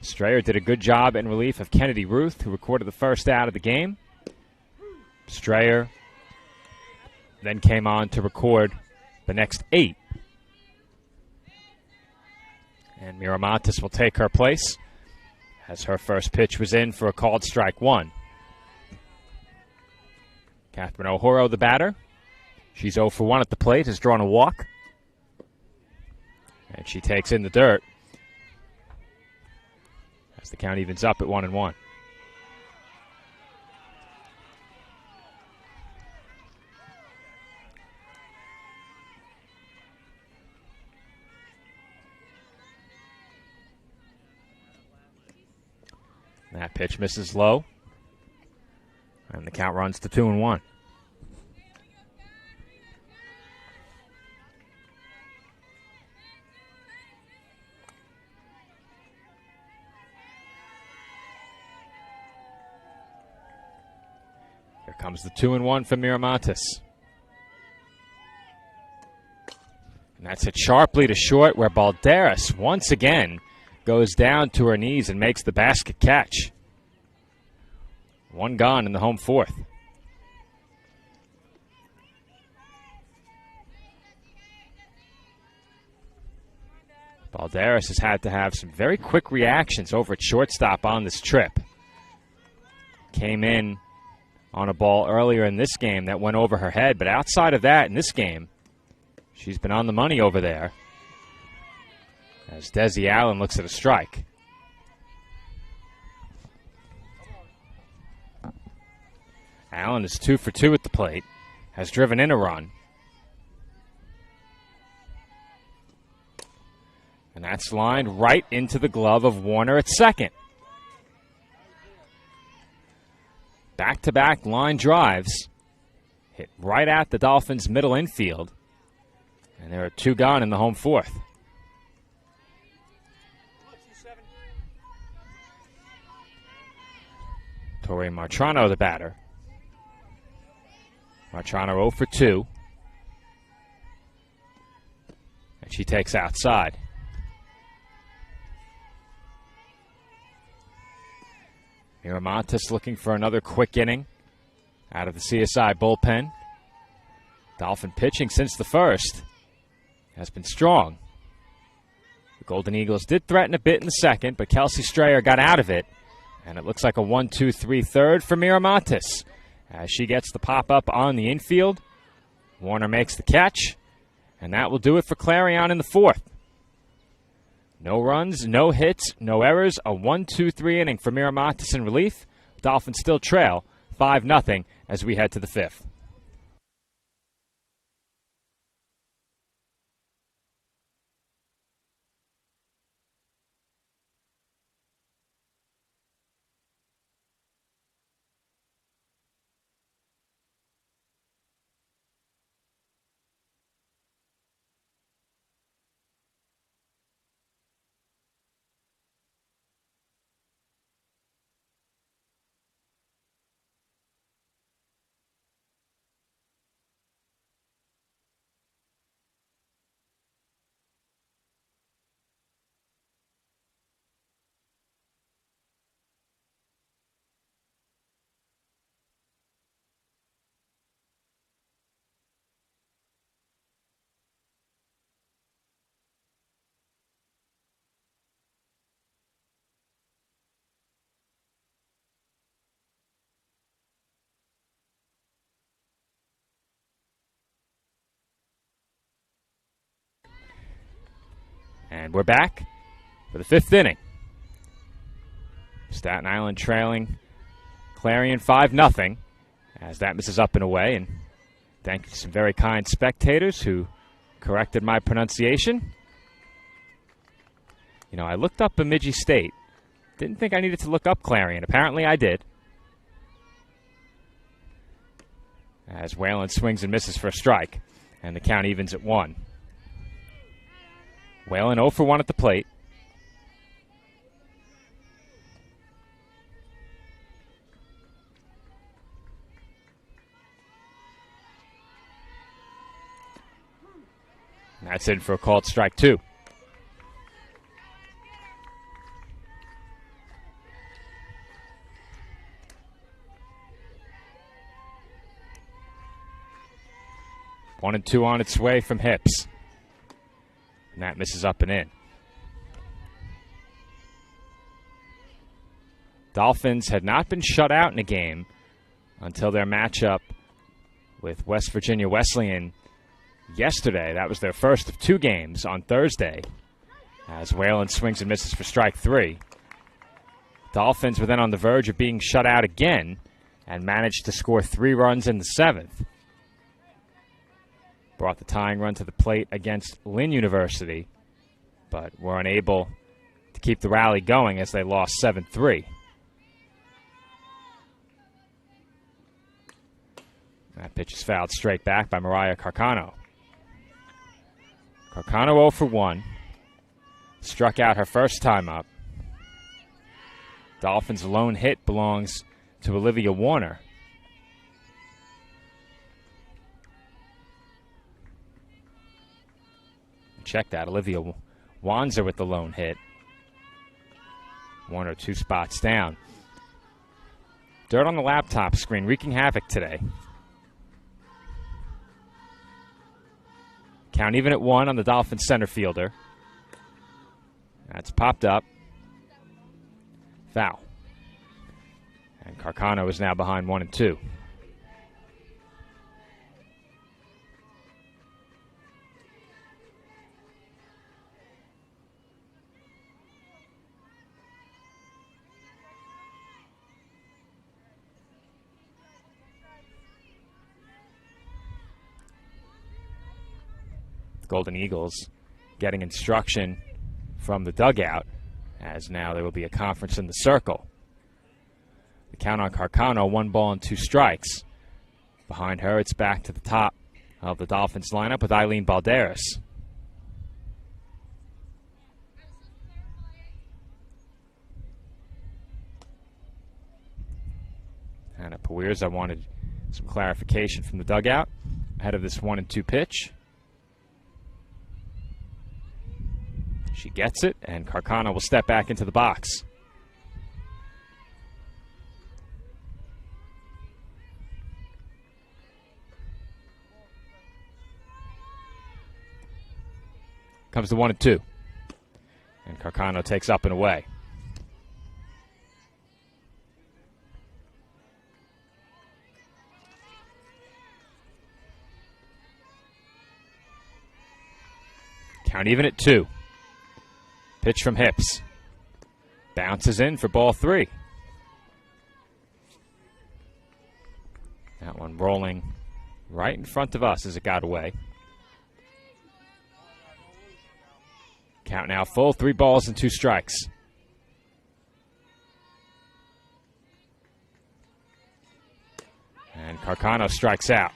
Strayer did a good job in relief of Kennedy Ruth, who recorded the first out of the game. Strayer then came on to record the next 8. And Miramontes will take her place, as her first pitch was in for a called strike 1. Catherine O'Horo, the batter. She's 0 for 1 at the plate, has drawn a walk. And she takes in the dirt as the count evens up at 1-1. That pitch misses low. And the count runs to 2-1. Here comes the 2-1 for Miramontes. And that's hit sharply to short, where Balderas once again goes down to her knees and makes the basket catch. One gone in the home fourth. Balderas has had to have some very quick reactions over at shortstop on this trip. Came in on a ball earlier in this game that went over her head, but outside of that, in this game, she's been on the money over there as Desi Allen looks at a strike. Allen is 2 for 2 at the plate, has driven in a run. And that's lined right into the glove of Warner at second. Back-to-back line drives hit right at the Dolphins' middle infield. And there are 2 gone in the home fourth. Torrey Martrano, the batter. Martrano 0 for 2. And she takes outside. Miramontes looking for another quick inning out of the CSI bullpen. Dolphin pitching since the first has been strong. The Golden Eagles did threaten a bit in the second, but Kelsey Strayer got out of it. And it looks like a 1-2-3 third for Miramontes as she gets the pop-up on the infield. Warner makes the catch, and that will do it for Clarion in the fourth. No runs, no hits, no errors, a 1-2-3 inning for Miramontes in relief. Dolphins still trail 5-0 as we head to the fifth. And we're back for the fifth inning. Staten Island trailing Clarion 5-0 as that misses up and away. And thank you to some very kind spectators who corrected my pronunciation. You know, I looked up Bemidji State. Didn't think I needed to look up Clarion. Apparently I did. As Whalen swings and misses for a strike. And the count evens at 1. Whalen 0 for 1 at the plate. And that's in for a called strike 2. One and 2 on its way from Hips. And that misses up and in. Dolphins had not been shut out in a game until their matchup with West Virginia Wesleyan yesterday. That was their first of 2 games on Thursday, as Whalen swings and misses for strike 3. Dolphins were then on the verge of being shut out again and managed to score 3 runs in the 7th. Brought the tying run to the plate against Lynn University, but were unable to keep the rally going as they lost 7-3. That pitch is fouled straight back by Mariah Carcano. Carcano 0 for 1. Struck out her first time up. Dolphins' lone hit belongs to Olivia Warner. Check that. Olivia Wanzer with the lone hit. Warner 2 spots down. Dirt on the laptop screen, wreaking havoc today. Count even at 1 on the Dolphins center fielder. That's popped up. Foul. And Carcano is now behind 1-2. Golden Eagles getting instruction from the dugout, as now there will be a conference in the circle. The count on Carcano, 1 ball and 2 strikes. Behind her, it's back to the top of the Dolphins lineup with Eileen Balderas. Hannah Puirza wanted some clarification from the dugout ahead of this 1-2 pitch. She gets it, and Carcano will step back into the box. Comes the 1-2. And Carcano takes up and away. Count even at 2. Pitch from Hips. Bounces in for ball 3. That one rolling right in front of us as it got away. Count now full, 3 balls and 2 strikes. And Carcano strikes out.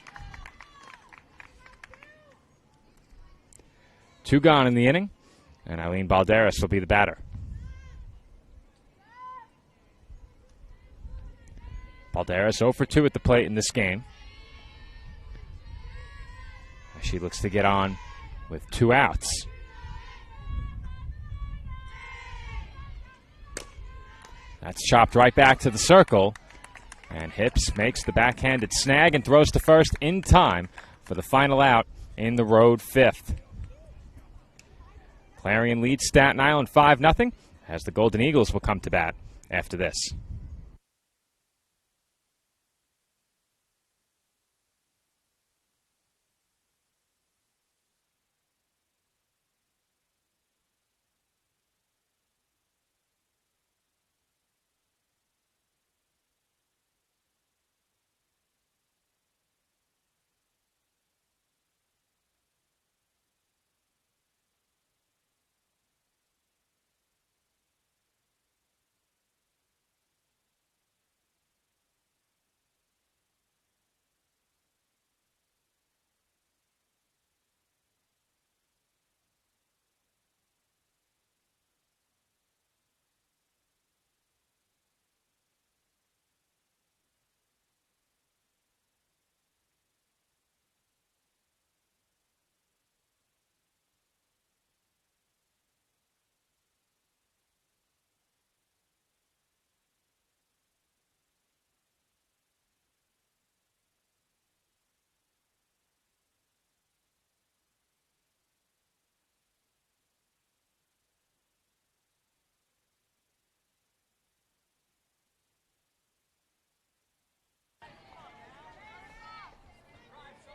2 gone in the inning. And Eileen Balderas will be the batter. Balderas 0 for 2 at the plate in this game. She looks to get on with 2 outs. That's chopped right back to the circle. And Hips makes the backhanded snag and throws to first in time for the final out in the road 5th. Clarion leads Staten Island 5-0 as the Golden Eagles will come to bat after this.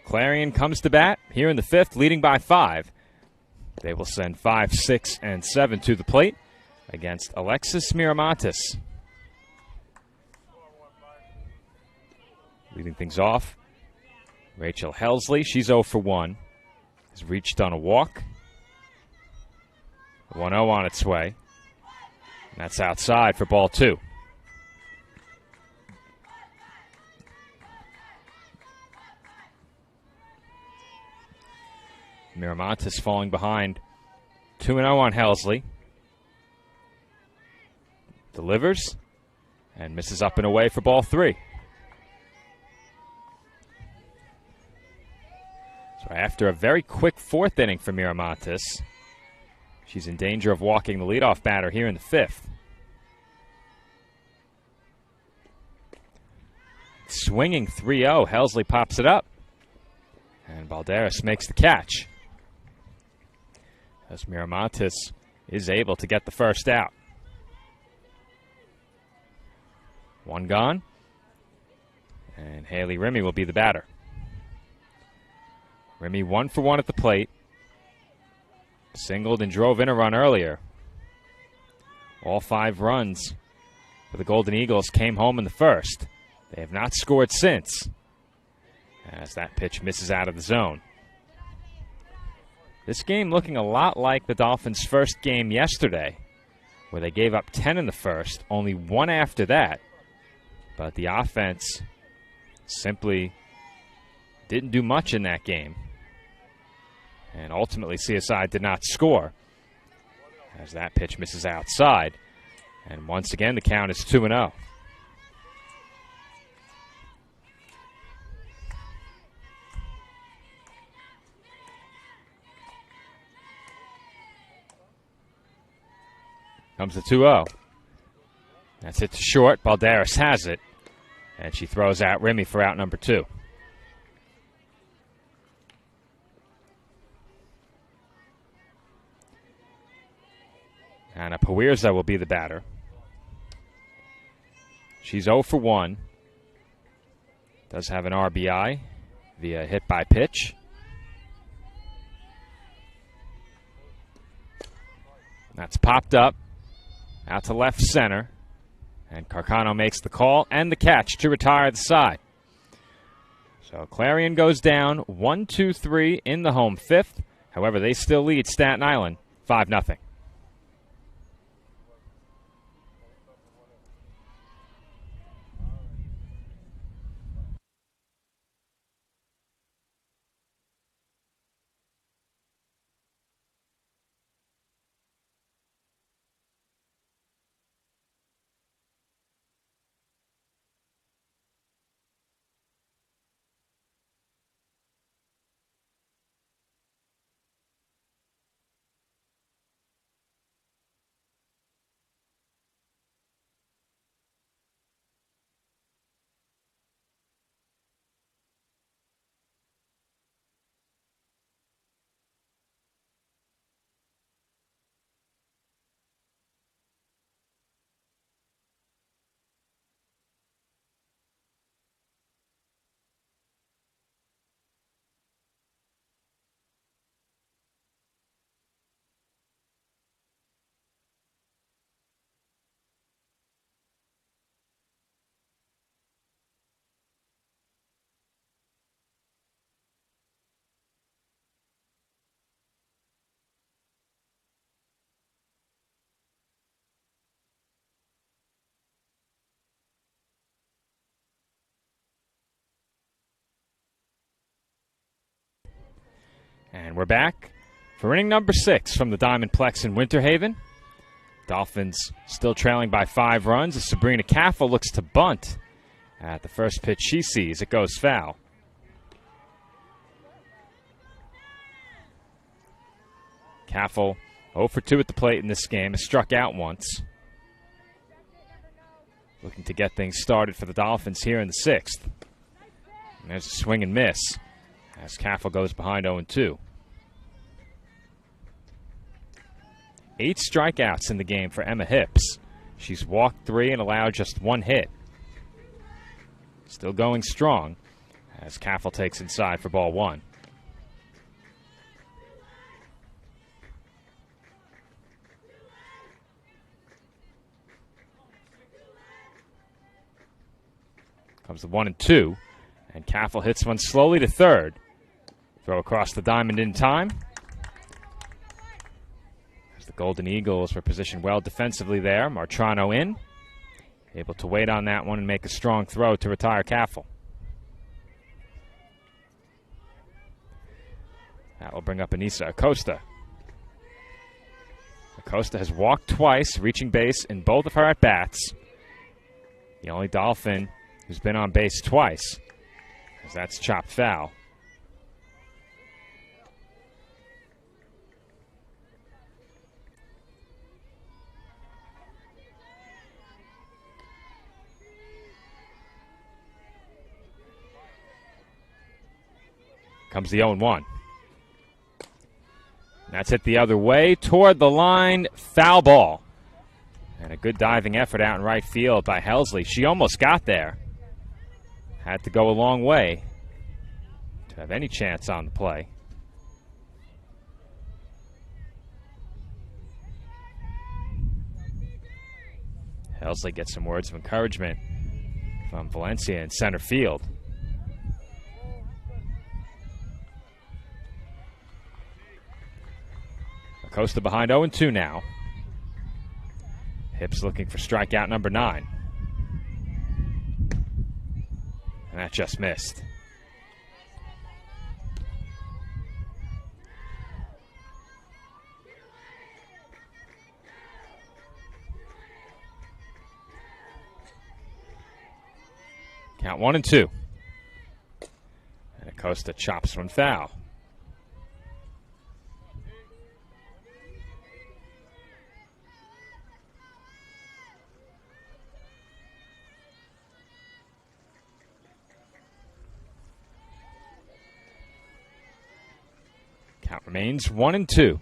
Clarion comes to bat here in the 5th, leading by 5. They will send 5, 6, and 7 to the plate against Alexis Miramontes. Leading things off, Rachel Helsley. She's 0 for 1. Has reached on a walk. 1-0 on its way. And that's outside for ball 2. Miramontes falling behind 2-0 on Helsley. Delivers and misses up and away for ball 3. So after a very quick 4th inning for Miramontes, she's in danger of walking the leadoff batter here in the 5th. Swinging 3-0, Helsley pops it up. And Balderas makes the catch, as Miramontes is able to get the first out. 1 gone, and Haley Rimmy will be the batter. Rimmy 1 for 1 at the plate. Singled and drove in a run earlier. All 5 runs for the Golden Eagles came home in the 1st. They have not scored since, as that pitch misses out of the zone. This game looking a lot like the Dolphins' first game yesterday, where they gave up 10 in the 1st, only 1 after that. But the offense simply didn't do much in that game. And ultimately, CSI did not score, as that pitch misses outside. And once again, the count is 2-0. Comes the 2-0. That's hit to short. Balderas has it. And she throws out Rimmy for out number 2. Anna Puirza will be the batter. She's 0 for 1. Does have an RBI via hit by pitch. That's popped up out to left center. And Carcano makes the call and the catch to retire the side. So Clarion goes down 1-2-3 in the home 5th. However, they still lead Staten Island 5-0. And we're back for inning number 6 from the Diamond Plex in Winter Haven. Dolphins still trailing by 5 runs as Sabrina Caffel looks to bunt. At the first pitch she sees, it goes foul. Caffel 0 for 2 at the plate in this game, has struck out once. Looking to get things started for the Dolphins here in the 6th. And there's a swing and miss as Caffel goes behind 0-2. 8 strikeouts in the game for Emma Hips. She's walked 3 and allowed just 1 hit. Still going strong as Caffel takes inside for ball one. Comes the 1-2, and Caffel hits one slowly to third. Throw across the diamond in time. As the Golden Eagles were positioned well defensively there. Martrano in. Able to wait on that one and make a strong throw to retire Caffel. That will bring up Anissa Acosta. Acosta has walked twice, reaching base in both of her at-bats. The only Dolphin who's been on base twice, as that's chopped foul. Comes the 0-1. That's hit the other way, toward the line, foul ball. And a good diving effort out in right field by Helsley. She almost got there. Had to go a long way to have any chance on the play. Helsley gets some words of encouragement from Valencia in center field. Acosta behind 0-2 now. Hips looking for strikeout number 9. And that just missed. Count 1-2. And Acosta chops one foul. Count remains 1-2.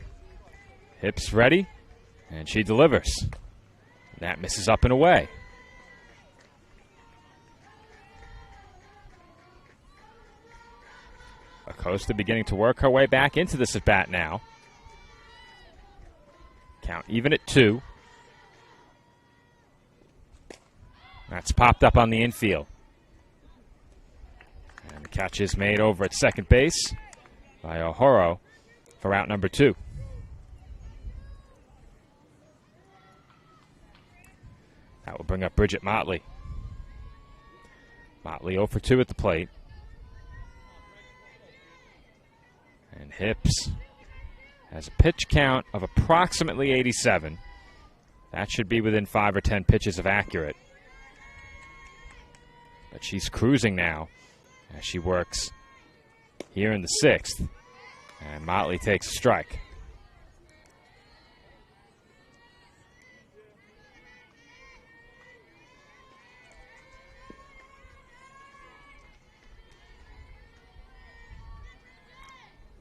Hips ready, and she delivers. That misses up and away. Acosta beginning to work her way back into this at-bat now. Count even at 2. That's popped up on the infield. And the catch is made over at second base by O'Horo for out number 2. That will bring up Bridget Motley. Motley 0 for 2 at the plate. And Hips has a pitch count of approximately 87. That should be within 5 or 10 pitches of accurate. But she's cruising now as she works here in the 6th. And Motley takes a strike.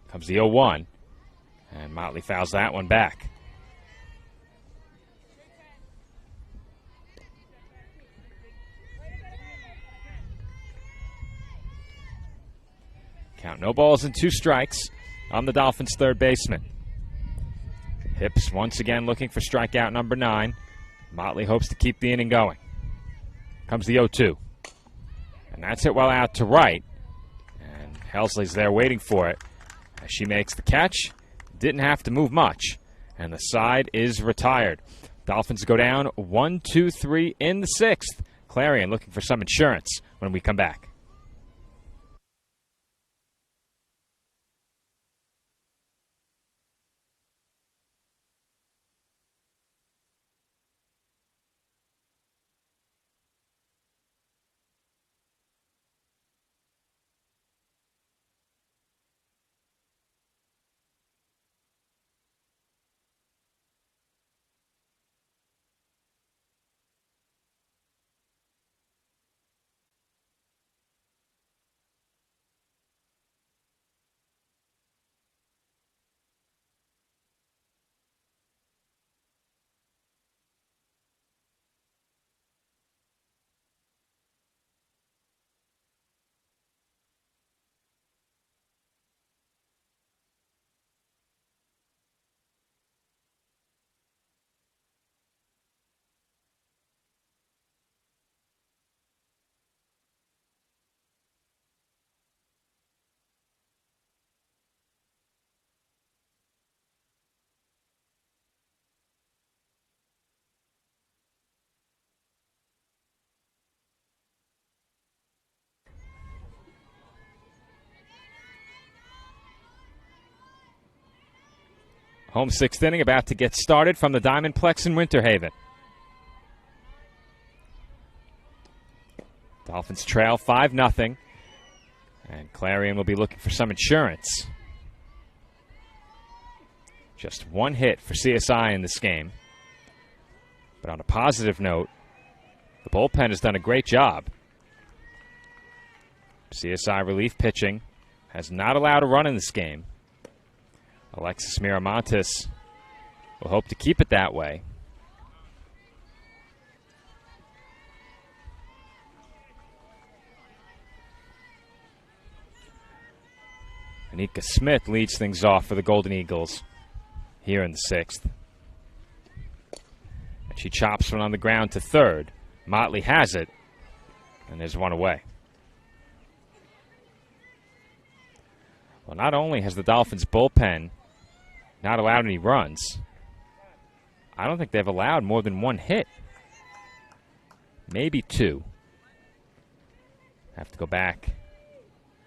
Comes the 0-1. And Motley fouls that one back. Count no balls and 2 strikes on the Dolphins' third baseman. Hips once again looking for strikeout number 9. Motley hopes to keep the inning going. Comes the 0-2. And that's hit well out to right. And Helsley's there waiting for it. As she makes the catch, didn't have to move much. And the side is retired. Dolphins go down 1-2-3 in the 6th. Clarion looking for some insurance when we come back. Home sixth inning about to get started from the Diamondplex in Winter Haven. Dolphins trail 5-0. And Clarion will be looking for some insurance. Just one hit for CSI in this game. But on a positive note, the bullpen has done a great job. CSI relief pitching has not allowed a run in this game. Alexis Miramontes will hope to keep it that way. Anika Smith leads things off for the Golden Eagles here in the sixth. And she chops one on the ground to third. Motley has it, and there's one away. Well, not only has the Dolphins' bullpen not allowed any runs, I don't think they've allowed more than one hit. Maybe two. Have to go back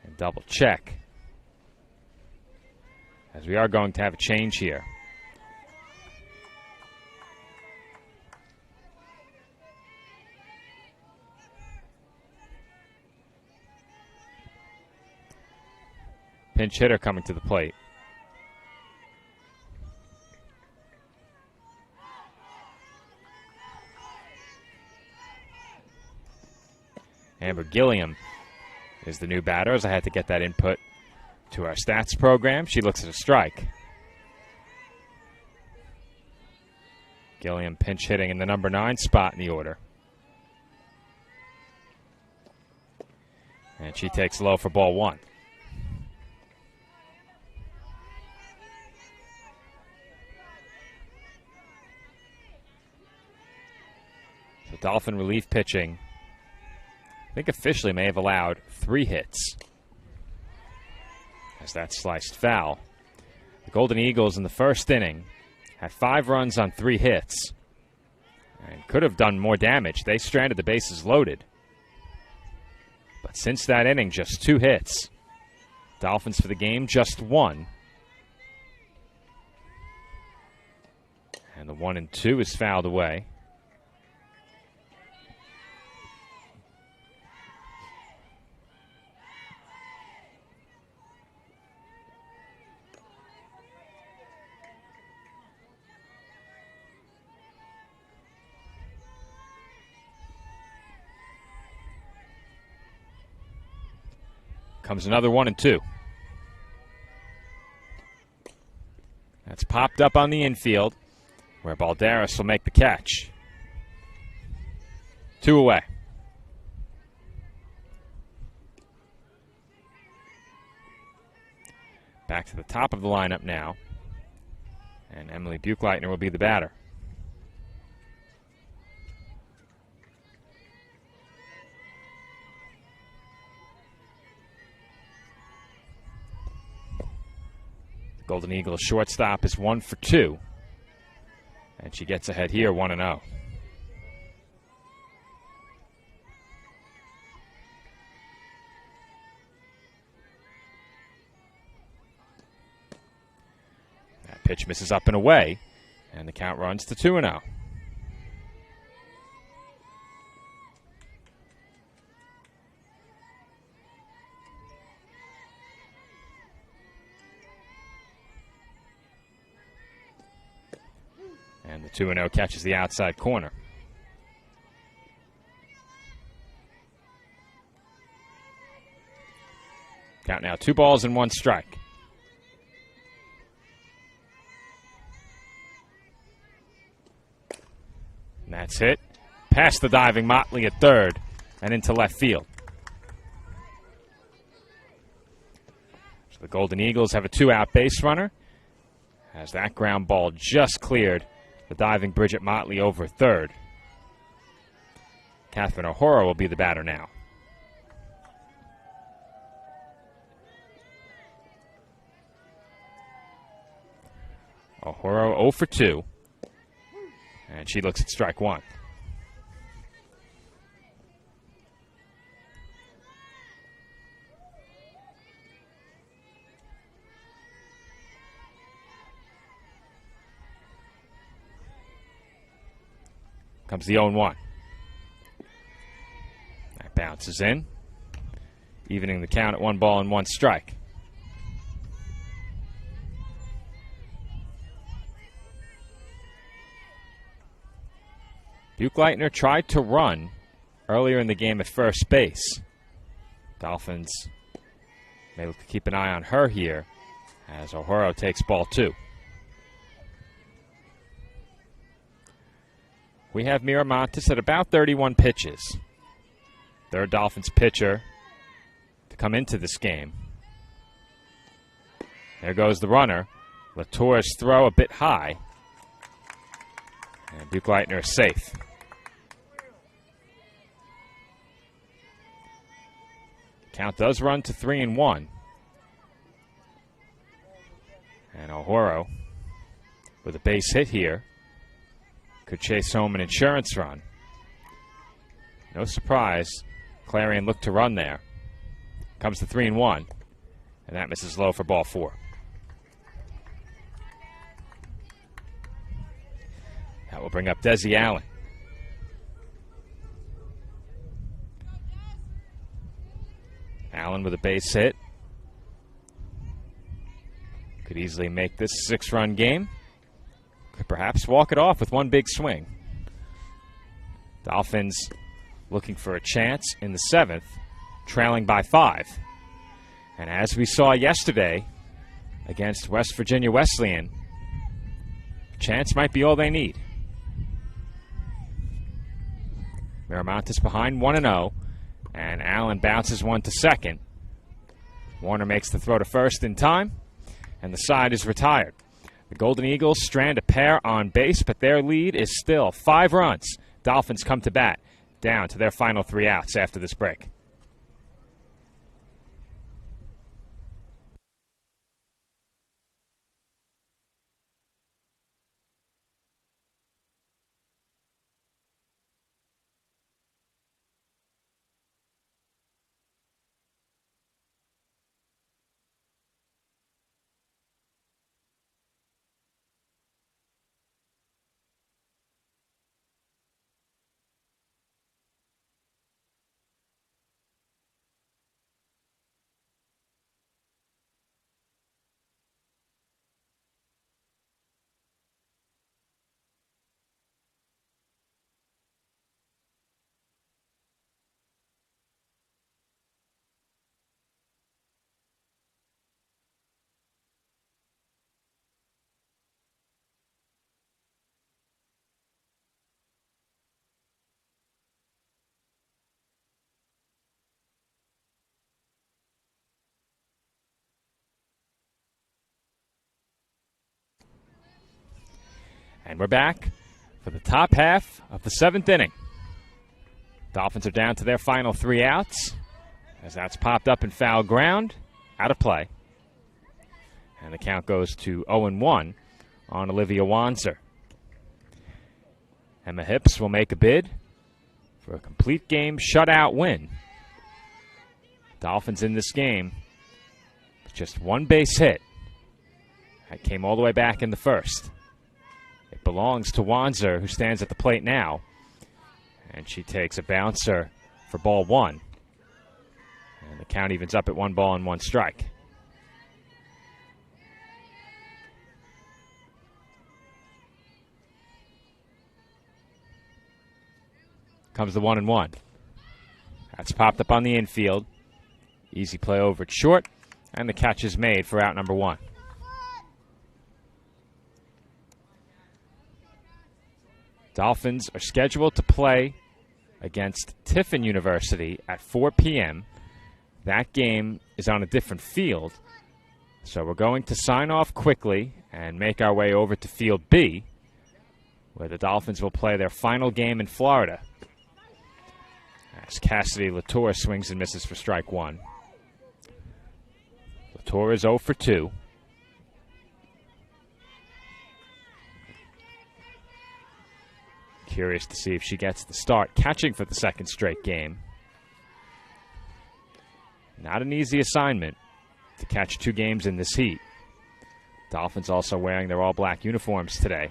and double check, as we are going to have a change here. Pinch hitter coming to the plate. Amber Gilliam is the new batter, as I had to get that input to our stats program. She looks at a strike. Gilliam pinch hitting in the number 9 spot in the order. And she takes low for ball 1. So Dolphin relief pitching, I think officially may have allowed 3 hits, as that sliced foul. The Golden Eagles in the first inning had 5 runs on 3 hits and could have done more damage. They stranded the bases loaded. But since that inning, just 2 hits. Dolphins for the game, just 1. And the 1 and 2 is fouled away. Comes another 1 and 2. That's popped up on the infield, where Balderas will make the catch. 2 away. Back to the top of the lineup now, and Emily Buchleitner will be the batter. Golden Eagles shortstop is 1 for 2. And she gets ahead here, 1-0. That pitch misses up and away, and the count runs to 2-0. And the 2-0 catches the outside corner. Count now 2 balls and 1 strike. And that's hit. Past the diving Motley at third and into left field. So the Golden Eagles have a 2-out base runner, as that ground ball just cleared the diving Bridget Motley over third. Catherine O'Hara will be the batter now. O'Hara 0 for 2. And she looks at strike 1. Comes the 0-1. That bounces in, evening the count at 1-1 strike. Buchleitner tried to run earlier in the game at first base. Dolphins may look to keep an eye on her here as O'Horo takes ball 2. We have Miramontes at about 31 pitches. Third Dolphins pitcher to come into this game. There goes the runner. Latour's throw a bit high. And Buchleitner is safe. Count does run to 3-1. And O'Horo, with a base hit here, could chase home an insurance run. No surprise, Clarion looked to run there. Comes to 3-1, and that misses low for ball 4. That will bring up Desi Allen. Allen with a base hit. Could easily make this a 6-run game. Could perhaps walk it off with one big swing. Dolphins looking for a chance in the 7th, trailing by 5. And as we saw yesterday against West Virginia Wesleyan, a chance might be all they need. Miramontes behind 1-0, and Allen bounces one to second. Warner makes the throw to first in time, and the side is retired. The Golden Eagles strand a pair on base, but their lead is still 5 runs. Dolphins come to bat, down to their final 3 outs after this break. And we're back for the top half of the 7th inning. Dolphins are down to their final 3 outs, as that's popped up in foul ground, out of play. And the count goes to 0-1 on Olivia Wanzer. Emma Hips will make a bid for a complete game shutout win. Dolphins in this game with just one base hit. That came all the way back in the first. It belongs to Wanzer, who stands at the plate now. And she takes a bouncer for ball 1. And the count evens up at 1-1 strike. Comes the 1-1. That's popped up on the infield. Easy play over at short. And the catch is made for out number 1. Dolphins are scheduled to play against Tiffin University at 4 p.m. That game is on a different field. So we're going to sign off quickly and make our way over to Field B, where the Dolphins will play their final game in Florida. As Cassidy Latour swings and misses for strike 1. Latour is 0 for 2. Curious to see if she gets the start catching for the 2nd straight game. Not an easy assignment to catch 2 games in this heat. Dolphins also wearing their all-black uniforms today.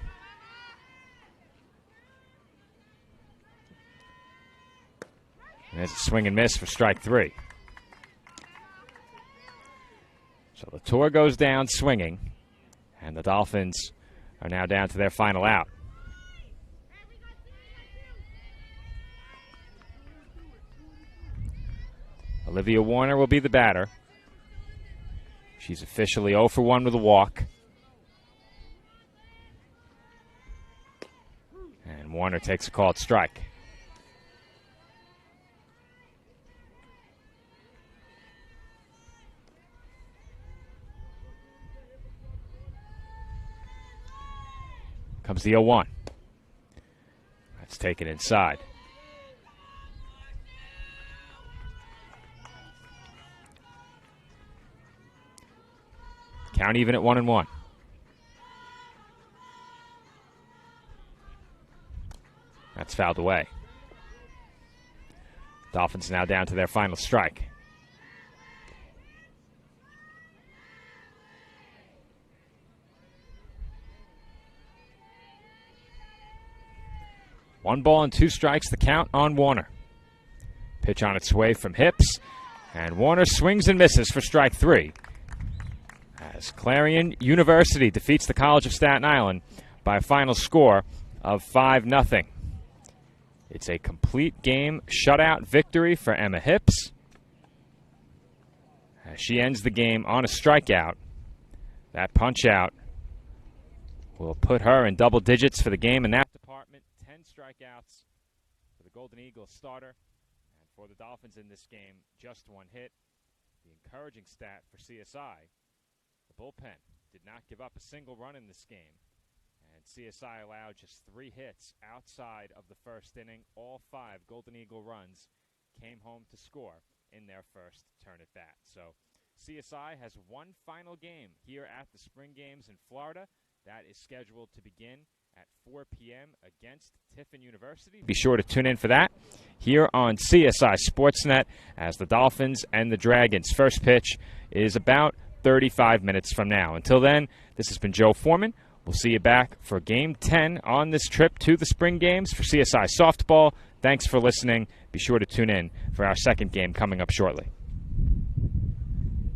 And there's a swing and miss for strike 3. So Latour goes down swinging, and the Dolphins are now down to their final out. Olivia Warner will be the batter. She's officially 0 for 1 with a walk. And Warner takes a called strike. Comes the 0-1. That's taken inside. Count even at 1-1. That's fouled away. Dolphins now down to their final strike. One ball and 2 strikes, the count on Warner. Pitch on its way from hips, and Warner swings and misses for strike 3. As Clarion University defeats the College of Staten Island by a final score of 5-0. It's a complete game shutout victory for Emma Hips, as she ends the game on a strikeout. That punch out will put her in double digits for the game in that department. 10 strikeouts for the Golden Eagles starter. And for the Dolphins in this game, just 1 hit. The encouraging stat for CSI, the bullpen did not give up a single run in this game. And CSI allowed just 3 hits outside of the first inning. All 5 Golden Eagle runs came home to score in their first turn at bat. So CSI has one final game here at the Spring Games in Florida. That is scheduled to begin at 4 p.m. against Tiffin University. Be sure to tune in for that here on CSI Sportsnet as the Dolphins and the Dragons. First pitch is about 35 minutes from now. Until then, this has been Joe Foreman. We'll see you back for Game 10 on this trip to the Spring Games for CSI Softball. Thanks for listening. Be sure to tune in for our second game coming up shortly.